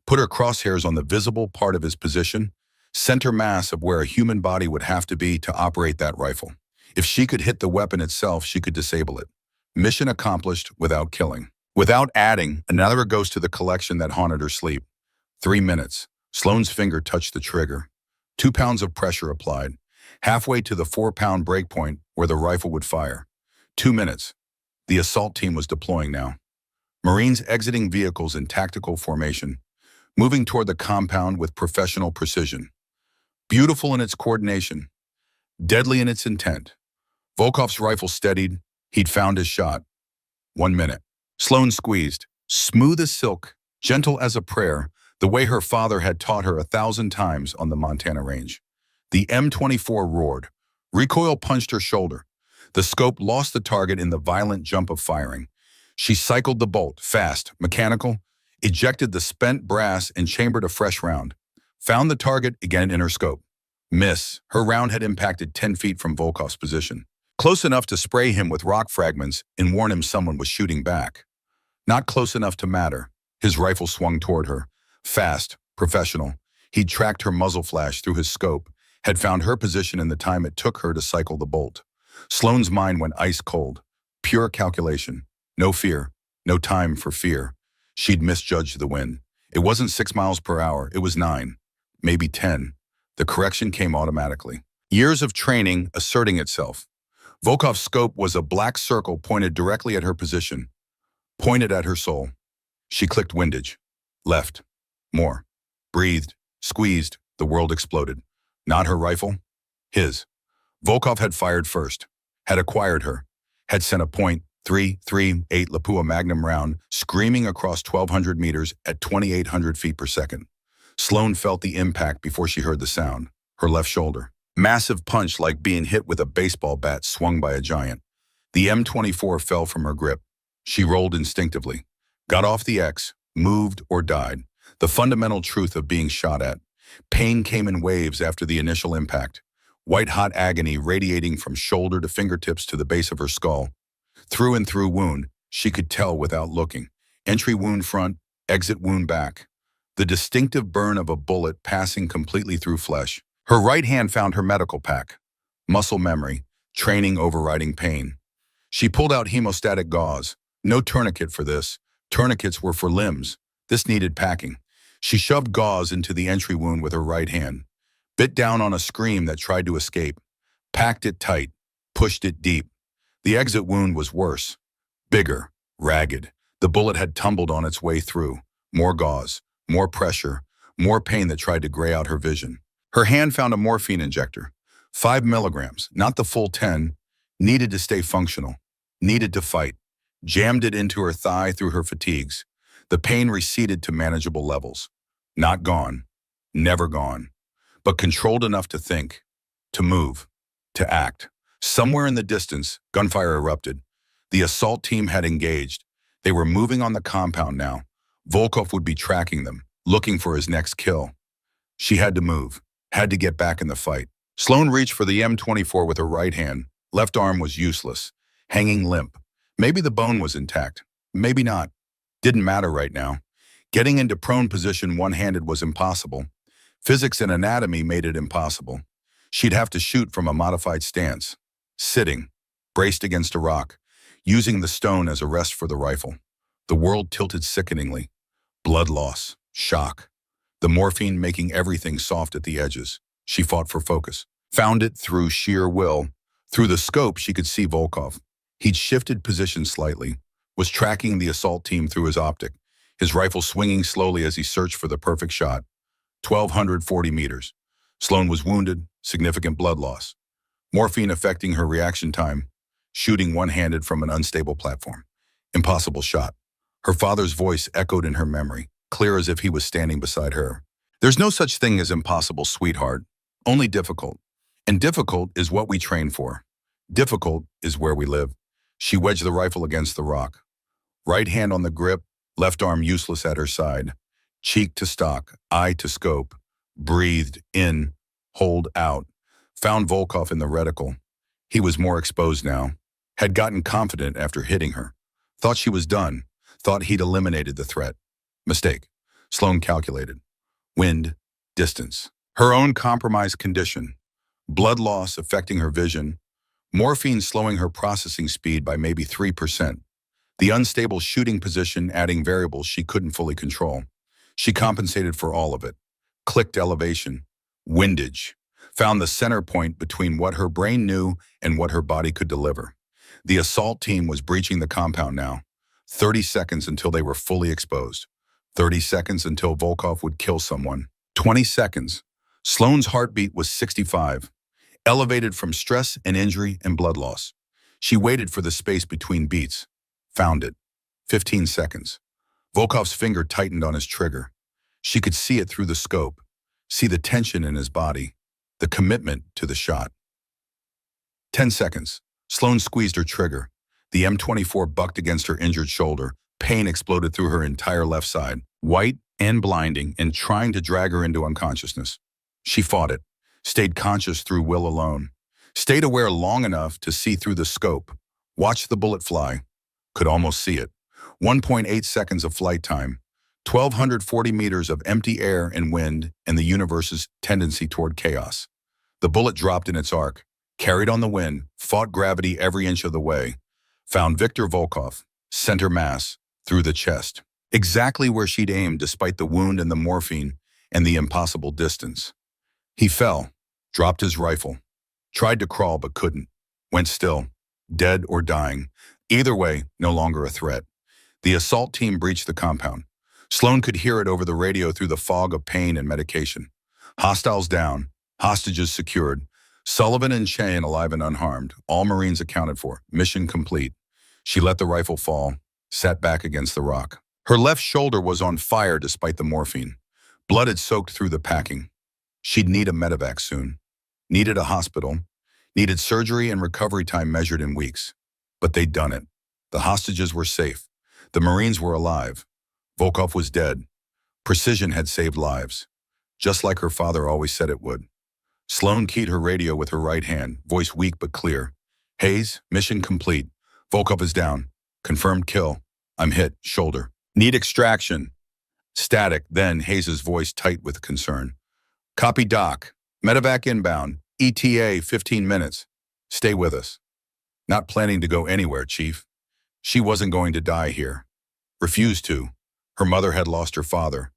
Put her crosshairs on the visible part of his position, center mass of where a human body would have to be to operate that rifle. If she could hit the weapon itself, she could disable it. Mission accomplished without killing. Without adding, another goes to the collection that haunted her sleep. 3 minutes. Sloane's finger touched the trigger. 2 pounds of pressure applied, halfway to the 4-pound breakpoint where the rifle would fire. 2 minutes. The assault team was deploying now. Marines exiting vehicles in tactical formation, moving toward the compound with professional precision. Beautiful in its coordination, deadly in its intent. Volkov's rifle steadied. He'd found his shot. 1 minute. Sloane squeezed, smooth as silk, gentle as a prayer, the way her father had taught her 1,000 times on the Montana range. The M24 roared. Recoil punched her shoulder. The scope lost the target in the violent jump of firing. She cycled the bolt, fast, mechanical, ejected the spent brass and chambered a fresh round. Found the target again in her scope. Miss. Her round had impacted 10 feet from Volkov's position. Close enough to spray him with rock fragments and warn him someone was shooting back. Not close enough to matter. His rifle swung toward her. Fast, professional. He'd tracked her muzzle flash through his scope, had found her position in the time it took her to cycle the bolt. Sloane's mind went ice cold. Pure calculation. No fear. No time for fear. She'd misjudged the wind. It wasn't 6 miles per hour, it was 9, maybe 10. The correction came automatically. Years of training asserting itself. Volkov's scope was a black circle pointed directly at her position, pointed at her soul. She clicked windage. Left. More. Breathed. Squeezed. The world exploded. Not her rifle. His. Volkov had fired first. Had acquired her. Had sent a .338 Lapua Magnum round screaming across 1,200 meters at 2,800 feet per second. Sloane felt the impact before she heard the sound. Her left shoulder. Massive punch like being hit with a baseball bat swung by a giant. The M24 fell from her grip. She rolled instinctively. Got off the X, moved or died. The fundamental truth of being shot at. Pain came in waves after the initial impact. White-hot agony radiating from shoulder to fingertips to the base of her skull. Through and through wound, she could tell without looking. Entry wound front, exit wound back. The distinctive burn of a bullet passing completely through flesh. Her right hand found her medical pack. Muscle memory, training overriding pain. She pulled out hemostatic gauze. No tourniquet for this. Tourniquets were for limbs. This needed packing. She shoved gauze into the entry wound with her right hand. Bit down on a scream that tried to escape. Packed it tight. Pushed it deep. The exit wound was worse. Bigger. Ragged. The bullet had tumbled on its way through. More gauze. More pressure. More pain that tried to gray out her vision. Her hand found a morphine injector. 5 milligrams, not the full 10. Needed to stay functional. Needed to fight. Jammed it into her thigh through her fatigues. The pain receded to manageable levels. Not gone. Never gone. But controlled enough to think. To move. To act. Somewhere in the distance, gunfire erupted. The assault team had engaged. They were moving on the compound now. Volkov would be tracking them, looking for his next kill. She had to move. Had to get back in the fight. Sloane reached for the M24 with her right hand. Left arm was useless. Hanging limp. Maybe the bone was intact. Maybe not. Didn't matter right now. Getting into prone position one-handed was impossible. Physics and anatomy made it impossible. She'd have to shoot from a modified stance. Sitting. Braced against a rock. Using the stone as a rest for the rifle. The world tilted sickeningly. Blood loss. Shock. The morphine making everything soft at the edges. She fought for focus. Found it through sheer will. Through the scope, she could see Volkov. He'd shifted position slightly, was tracking the assault team through his optic, his rifle swinging slowly as he searched for the perfect shot. 1,240 meters. Sloane was wounded, significant blood loss. Morphine affecting her reaction time, shooting one-handed from an unstable platform. Impossible shot. Her father's voice echoed in her memory, clear as if he was standing beside her. There's no such thing as impossible, sweetheart. Only difficult. And difficult is what we train for. Difficult is where we live. She wedged the rifle against the rock. Right hand on the grip, left arm useless at her side. Cheek to stock, eye to scope. Breathed in, hold out. Found Volkov in the reticle. He was more exposed now. Had gotten confident after hitting her. Thought she was done. Thought he'd eliminated the threat. Mistake. Sloane calculated. Wind, distance. Her own compromised condition. Blood loss affecting her vision. Morphine slowing her processing speed by maybe 3%. The unstable shooting position adding variables she couldn't fully control. She compensated for all of it. Clicked elevation. Windage. Found the center point between what her brain knew and what her body could deliver. The assault team was breaching the compound now. 30 seconds until they were fully exposed. 30 seconds until Volkov would kill someone. 20 seconds. Sloane's heartbeat was 65. Elevated from stress and injury and blood loss. She waited for the space between beats. Found it. 15 seconds. Volkov's finger tightened on his trigger. She could see it through the scope. See the tension in his body. The commitment to the shot. 10 seconds. Sloane squeezed her trigger. The M24 bucked against her injured shoulder. Pain exploded through her entire left side. White and blinding and trying to drag her into unconsciousness. She fought it. Stayed conscious through will alone. Stayed aware long enough to see through the scope. Watched the bullet fly. Could almost see it. 1.8 seconds of flight time. 1,240 meters of empty air and wind and the universe's tendency toward chaos. The bullet dropped in its arc. Carried on the wind. Fought gravity every inch of the way. Found Viktor Volkov. Center mass. through the chest. Exactly where she'd aimed despite the wound and the morphine and the impossible distance. He fell, dropped his rifle, tried to crawl but couldn't, went still, dead or dying. Either way, no longer a threat. The assault team breached the compound. Sloan could hear it over the radio through the fog of pain and medication. Hostiles down, hostages secured, Sullivan and Cheyenne alive and unharmed, all Marines accounted for, mission complete. She let the rifle fall, sat back against the rock. Her left shoulder was on fire despite the morphine. Blood had soaked through the packing. She'd need a medevac soon. Needed a hospital. Needed surgery and recovery time measured in weeks. But they'd done it. The hostages were safe. The Marines were alive. Volkov was dead. Precision had saved lives. Just like her father always said it would. Sloan keyed her radio with her right hand, voice weak but clear. Hayes, mission complete. Volkov is down. Confirmed kill. I'm hit, shoulder. Need extraction. Static, then Hayes' voice tight with concern. Copy Doc. Medevac inbound. ETA 15 minutes. Stay with us. Not planning to go anywhere, Chief. She wasn't going to die here. Refused to. Her mother had lost her father.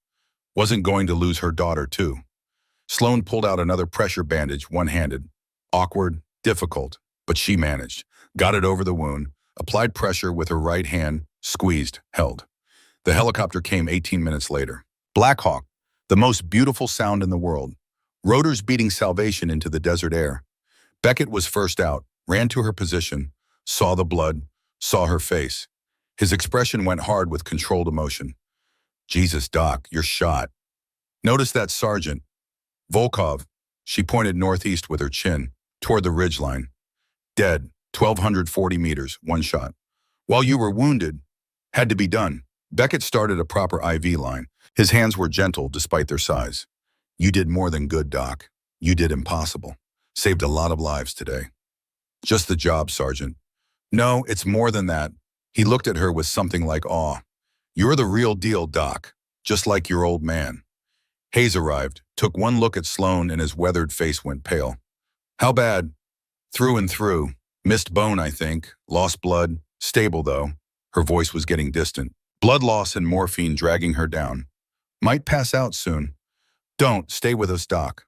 Wasn't going to lose her daughter, too. Sloan pulled out another pressure bandage, one-handed. Awkward, difficult, but she managed. Got it over the wound, applied pressure with her right hand, squeezed, held. The helicopter came 18 minutes later. Black Hawk, the most beautiful sound in the world. Rotors beating salvation into the desert air. Beckett was first out, ran to her position, saw the blood, saw her face. His expression went hard with controlled emotion. Jesus, Doc, you're shot. Notice that sergeant. Volkov, she pointed northeast with her chin, toward the ridgeline. Dead, 1,240 meters, one shot. While you were wounded, had to be done. Beckett started a proper IV line. His hands were gentle despite their size. You did more than good, Doc. You did impossible. Saved a lot of lives today. Just the job, Sergeant. No, it's more than that. He looked at her with something like awe. You're the real deal, Doc, just like your old man. Hayes arrived, took one look at Sloan, and his weathered face went pale. How bad? Through and through. Missed bone, I think. Lost blood. Stable, though. Her voice was getting distant. Blood loss and morphine dragging her down. Might pass out soon. Don't. Stay with us, Doc.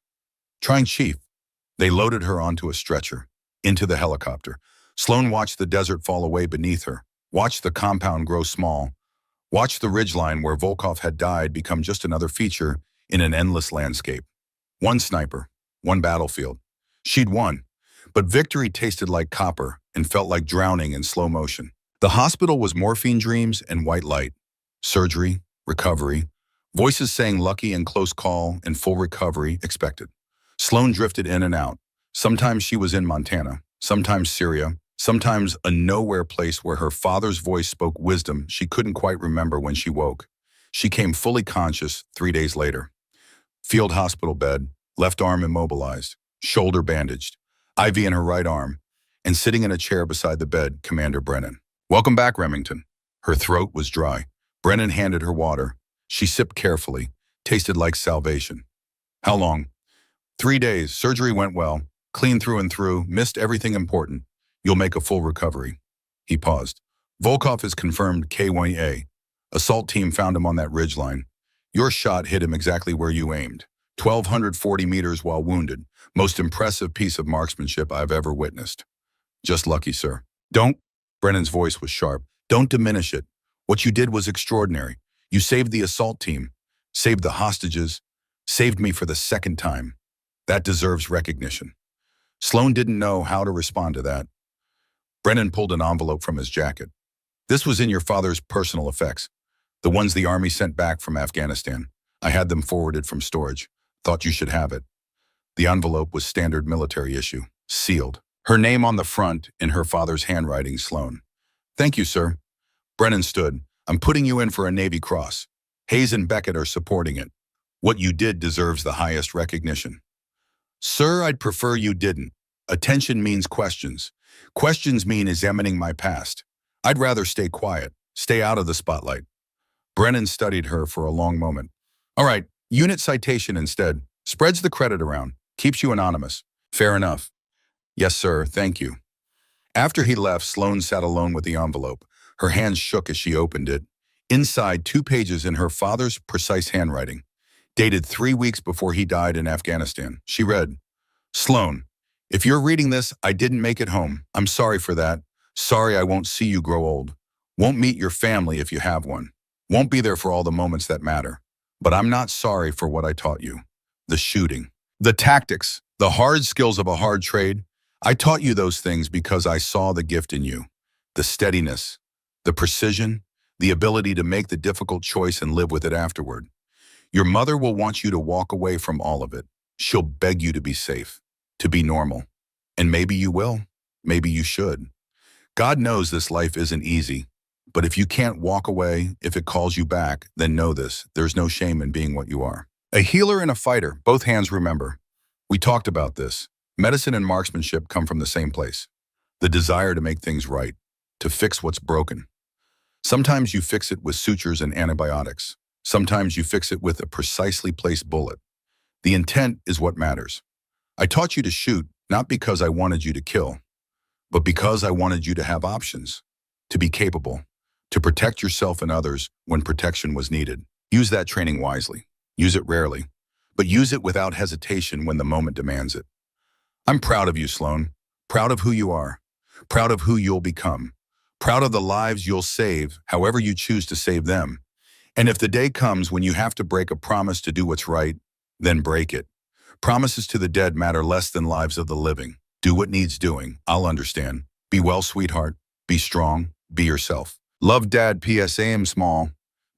Trying Chief. They loaded her onto a stretcher. Into the helicopter. Sloan watched the desert fall away beneath her. Watched the compound grow small. Watched the ridgeline where Volkov had died become just another feature in an endless landscape. One sniper. One battlefield. She'd won. But victory tasted like copper and felt like drowning in slow motion. The hospital was morphine dreams and white light. Surgery, recovery, voices saying lucky and close call and full recovery expected. Sloan drifted in and out. Sometimes she was in Montana, sometimes Syria, sometimes a nowhere place where her father's voice spoke wisdom she couldn't quite remember when she woke. She came fully conscious 3 days later. Field hospital bed, left arm immobilized, shoulder bandaged, IV in her right arm, and sitting in a chair beside the bed, Commander Brennan. Welcome back, Remington. Her throat was dry. Brennan handed her water. She sipped carefully, tasted like salvation. How long? 3 days. Surgery went well. Clean through and through. Missed everything important. You'll make a full recovery. He paused. Volkov is confirmed K1A. Assault team found him on that ridgeline. Your shot hit him exactly where you aimed. 1,240 meters while wounded. Most impressive piece of marksmanship I've ever witnessed. Just lucky, sir. Don't. Brennan's voice was sharp. Don't diminish it. What you did was extraordinary. You saved the assault team. Saved the hostages. Saved me for the second time. That deserves recognition. Sloan didn't know how to respond to that. Brennan pulled an envelope from his jacket. This was in your father's personal effects. The ones the army sent back from Afghanistan. I had them forwarded from storage. Thought you should have it. The envelope was standard military issue, sealed. Her name on the front in her father's handwriting, Sloan. Thank you, sir. Brennan stood. I'm putting you in for a Navy Cross. Hayes and Beckett are supporting it. What you did deserves the highest recognition. Sir, I'd prefer you didn't. Attention means questions. Questions mean examining my past. I'd rather stay quiet, stay out of the spotlight. Brennan studied her for a long moment. All right, unit citation instead. Spreads the credit around. Keeps you anonymous. Fair enough. Yes, sir, thank you. After he left, Sloan sat alone with the envelope. Her hands shook as she opened it. Inside, 2 pages in her father's precise handwriting, dated 3 weeks before he died in Afghanistan. She read, "Sloan, if you're reading this, I didn't make it home. I'm sorry for that. Sorry I won't see you grow old. Won't meet your family if you have one. Won't be there for all the moments that matter. But I'm not sorry for what I taught you. The shooting, the tactics, the hard skills of a hard trade. I taught you those things because I saw the gift in you. The steadiness, the precision, the ability to make the difficult choice and live with it afterward. Your mother will want you to walk away from all of it. She'll beg you to be safe, to be normal. And maybe you will. Maybe you should. God knows this life isn't easy. But if you can't walk away, if it calls you back, then know this: there's no shame in being what you are. A healer and a fighter, both hands remember. We talked about this. Medicine and marksmanship come from the same place. The desire to make things right, to fix what's broken. Sometimes you fix it with sutures and antibiotics. Sometimes you fix it with a precisely placed bullet. The intent is what matters. I taught you to shoot, not because I wanted you to kill, but because I wanted you to have options, to be capable, to protect yourself and others when protection was needed. Use that training wisely. Use it rarely, but use it without hesitation when the moment demands it. I'm proud of you, Sloan. Proud of who you are. Proud of who you'll become. Proud of the lives you'll save, however you choose to save them. And if the day comes when you have to break a promise to do what's right, then break it. Promises to the dead matter less than lives of the living. Do what needs doing. I'll understand. Be well, sweetheart. Be strong. Be yourself. Love, Dad. P.S. Aim small.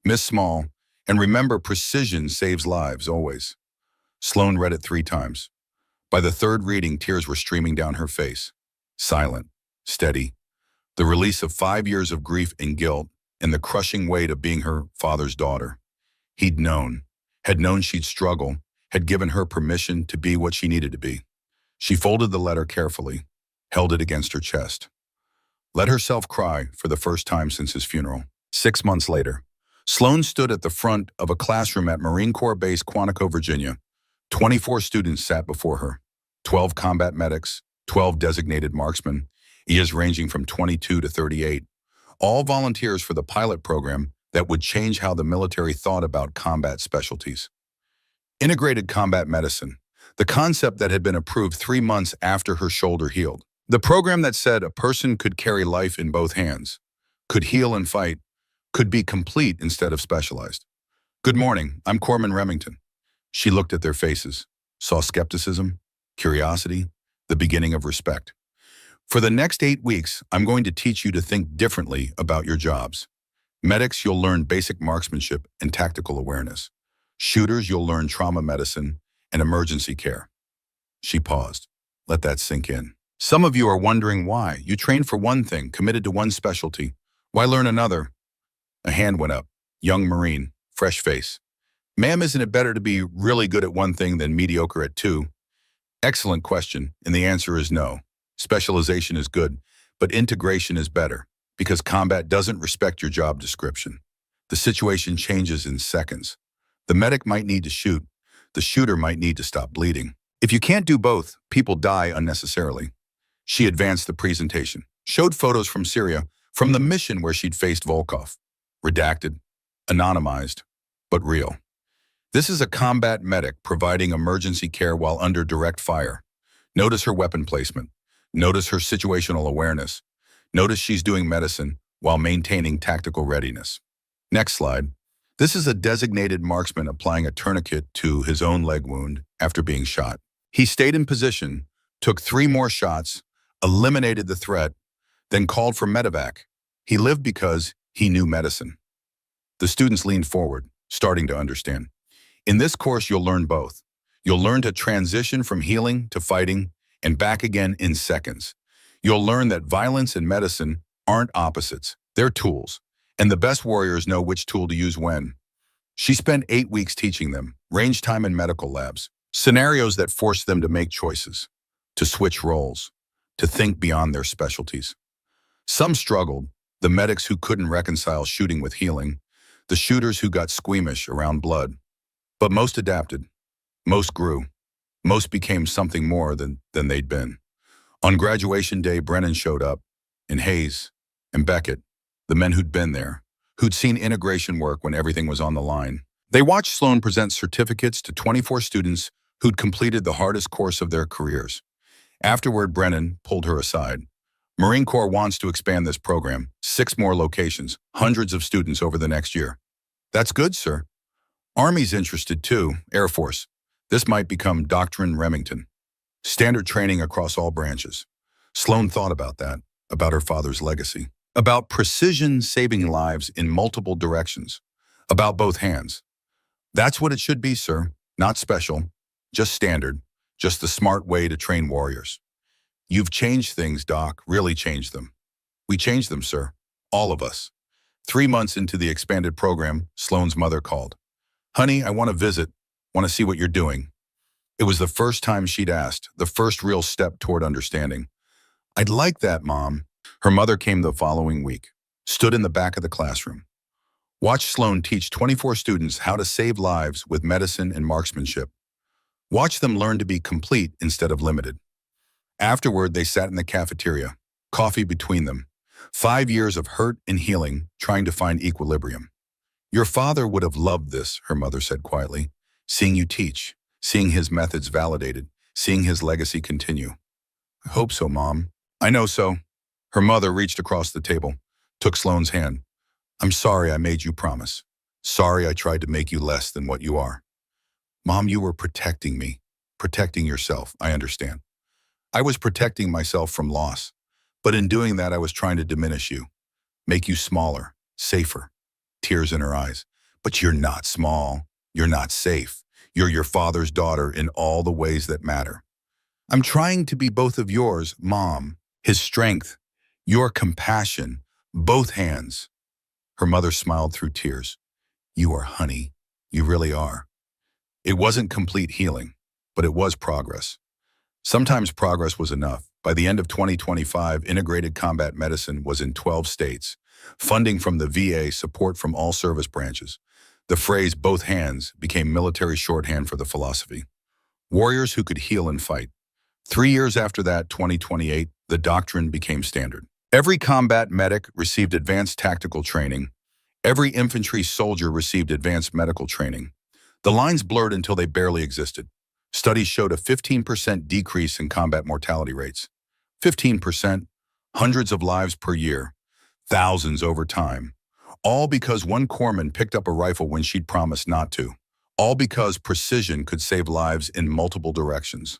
Miss small. And remember, precision saves lives, always. Sloan read it 3 times. By the 3rd reading, tears were streaming down her face. Silent. Steady. The release of 5 years of grief and guilt, and the crushing weight of being her father's daughter. He'd known, had known she'd struggle, had given her permission to be what she needed to be. She folded the letter carefully, held it against her chest. Let herself cry for the first time since his funeral. 6 months later, Sloan stood at the front of a classroom at Marine Corps Base Quantico, Virginia. 24 students sat before her, 12 combat medics, 12 designated marksmen, years ranging from 22 to 38, all volunteers for the pilot program that would change how the military thought about combat specialties. Integrated combat medicine, the concept that had been approved 3 months after her shoulder healed. The program that said a person could carry life in both hands, could heal and fight, could be complete instead of specialized. Good morning, I'm Corman Remington. She looked at their faces, saw skepticism, curiosity, the beginning of respect. For the next 8 weeks, I'm going to teach you to think differently about your jobs. Medics, you'll learn basic marksmanship and tactical awareness. Shooters, you'll learn trauma medicine and emergency care. She paused. Let that sink in. Some of you are wondering why. You trained for one thing, committed to one specialty. Why learn another? A hand went up. Young Marine, fresh face. Ma'am, isn't it better to be really good at one thing than mediocre at 2? Excellent question, and the answer is no. Specialization is good, but integration is better, because combat doesn't respect your job description. The situation changes in seconds. The medic might need to shoot. The shooter might need to stop bleeding. If you can't do both, people die unnecessarily. She advanced the presentation, showed photos from Syria, from the mission where she'd faced Volkov. Redacted, anonymized, but real. This is a combat medic providing emergency care while under direct fire. Notice her weapon placement. Notice her situational awareness. Notice she's doing medicine while maintaining tactical readiness. Next slide. This is a designated marksman applying a tourniquet to his own leg wound after being shot. He stayed in position, took 3 more shots, eliminated the threat, then called for medevac. He lived because he knew medicine. The students leaned forward, starting to understand. In this course, you'll learn both. You'll learn to transition from healing to fighting and back again in seconds. You'll learn that violence and medicine aren't opposites. They're tools, and the best warriors know which tool to use when. She spent 8 weeks teaching them, range time in medical labs, scenarios that forced them to make choices, to switch roles, to think beyond their specialties. Some struggled, the medics who couldn't reconcile shooting with healing, the shooters who got squeamish around blood. But most adapted, most grew, most became something more than they'd been. On graduation day, Brennan showed up, and Hayes, and Beckett, the men who'd been there, who'd seen integration work when everything was on the line. They watched Sloan present certificates to 24 students who'd completed the hardest course of their careers. Afterward, Brennan pulled her aside. Marine Corps wants to expand this program, 6 more locations, hundreds of students over the next year. That's good, sir. Army's interested too, Air Force. This might become Doctrine Remington. Standard training across all branches. Sloan thought about that, about her father's legacy, about precision saving lives in multiple directions, about both hands. That's what it should be, sir. Not special, just standard, just the smart way to train warriors. You've changed things, Doc, really changed them. We changed them, sir. All of us. 3 months into the expanded program, Sloan's mother called. Honey, I want to visit, want to see what you're doing. It was the first time she'd asked, the first real step toward understanding. I'd like that, Mom. Her mother came the following week, stood in the back of the classroom. Watched Sloan teach 24 students how to save lives with medicine and marksmanship. Watch them learn to be complete instead of limited. Afterward, they sat in the cafeteria, coffee between them. 5 years of hurt and healing, trying to find equilibrium. Your father would have loved this, her mother said quietly, seeing you teach, seeing his methods validated, seeing his legacy continue. I hope so, Mom. I know so. Her mother reached across the table, took Sloan's hand. I'm sorry I made you promise. Sorry I tried to make you less than what you are. Mom, you were protecting me, protecting yourself, I understand. I was protecting myself from loss, but in doing that I was trying to diminish you, make you smaller, safer. Tears in her eyes. But you're not small, you're not safe. You're your father's daughter in all the ways that matter. I'm trying to be both of yours, Mom, his strength, your compassion, both hands. Her mother smiled through tears. You are honey, you really are. It wasn't complete healing, but it was progress. Sometimes progress was enough. By the end of 2025, integrated combat medicine was in 12 states. Funding from the VA, support from all service branches. The phrase both hands became military shorthand for the philosophy. Warriors who could heal and fight. 3 years after that, 2028, the doctrine became standard. Every combat medic received advanced tactical training. Every infantry soldier received advanced medical training. The lines blurred until they barely existed. Studies showed a 15% decrease in combat mortality rates. 15%, hundreds of lives per year, thousands over time. All because one corpsman picked up a rifle when she'd promised not to. All because precision could save lives in multiple directions.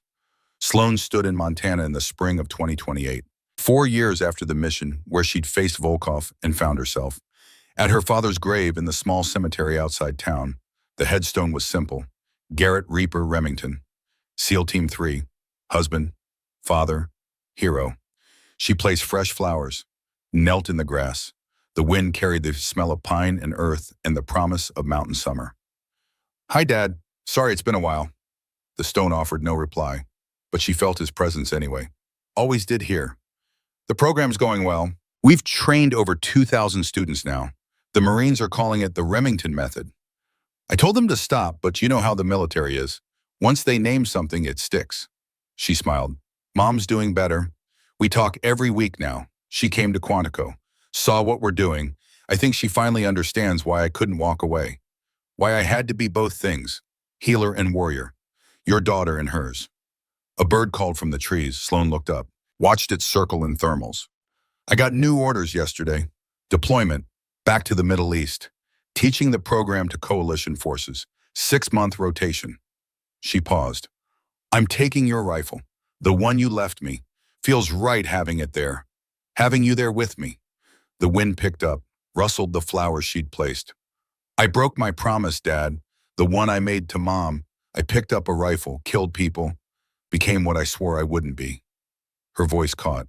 Sloan stood in Montana in the spring of 2028, 4 years after the mission where she'd faced Volkov and found herself. At her father's grave in the small cemetery outside town, the headstone was simple. Garrett Reaper Remington, SEAL Team 3, husband, father, hero. She placed fresh flowers, knelt in the grass. The wind carried the smell of pine and earth and the promise of mountain summer. Hi, Dad. Sorry it's been a while. The stone offered no reply, but she felt his presence anyway. Always did here. The program's going well. We've trained over 2,000 students now. The Marines are calling it the Remington method. I told them to stop, but you know how the military is. Once they name something, it sticks. She smiled. Mom's doing better. We talk every week now. She came to Quantico, saw what we're doing. I think she finally understands why I couldn't walk away. Why I had to be both things, healer and warrior. Your daughter and hers. A bird called from the trees. Sloan looked up, watched it circle in thermals. I got new orders yesterday. Deployment, back to the Middle East. Teaching the program to coalition forces. 6-month rotation. She paused. I'm taking your rifle, the one you left me. Feels right having it there. Having you there with me. The wind picked up, rustled the flowers she'd placed. I broke my promise, Dad. The one I made to Mom. I picked up a rifle, killed people, became what I swore I wouldn't be. Her voice caught.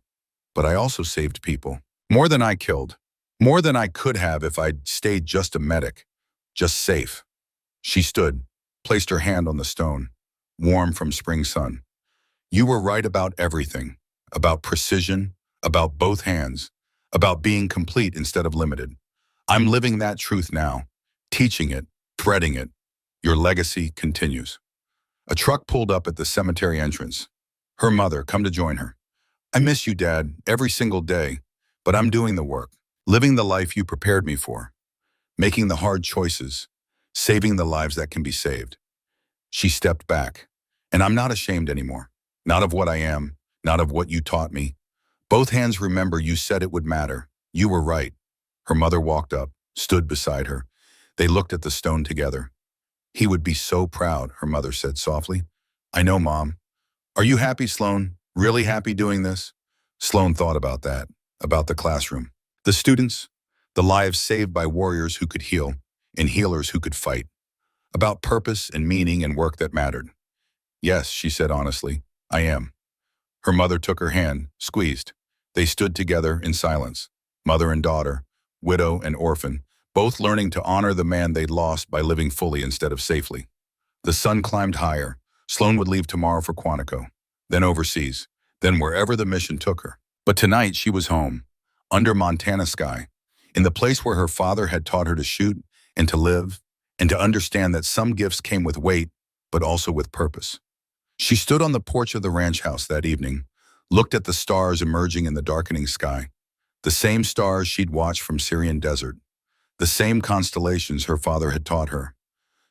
But I also saved people. More than I killed. More than I could have if I'd stayed just a medic. Just safe. She stood, placed her hand on the stone, warm from spring sun. You were right about everything. About precision, about both hands, about being complete instead of limited. I'm living that truth now, teaching it, threading it. Your legacy continues. A truck pulled up at the cemetery entrance. Her mother, come to join her. I miss you, Dad, every single day, but I'm doing the work, living the life you prepared me for. making the hard choices, saving the lives that can be saved. She stepped back. And I'm not ashamed anymore. Not of what I am, not of what you taught me. Both hands remember you said it would matter. You were right. Her mother walked up, stood beside her. They looked at the stone together. He would be so proud, her mother said softly. I know, Mom. Are you happy, Sloan? Really happy doing this? Sloan thought about that, about the classroom. The students, the lives saved by warriors who could heal and healers who could fight. About purpose and meaning and work that mattered. Yes, she said honestly, I am. Her mother took her hand, squeezed. They stood together in silence, mother and daughter, widow and orphan, both learning to honor the man they'd lost by living fully instead of safely. The sun climbed higher. Sloan would leave tomorrow for Quantico, then overseas, then wherever the mission took her. But tonight she was home, under Montana sky, in the place where her father had taught her to shoot and to live, and to understand that some gifts came with weight, but also with purpose. She stood on the porch of the ranch house that evening, looked at the stars emerging in the darkening sky, the same stars she'd watched from Syrian desert, the same constellations her father had taught her.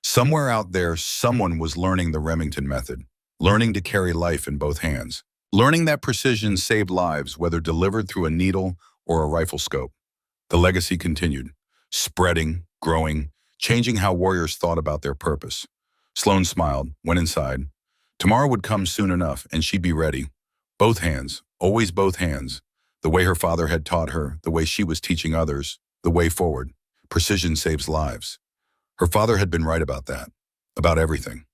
Somewhere out there, someone was learning the Remington method, learning to carry life in both hands, learning that precision saved lives, whether delivered through a needle or a rifle scope. The legacy continued, spreading, growing, changing how warriors thought about their purpose. Sloan smiled, went inside. Tomorrow would come soon enough, and she'd be ready. Both hands, always both hands. The way her father had taught her, the way she was teaching others, the way forward. Precision saves lives. Her father had been right about that, about everything.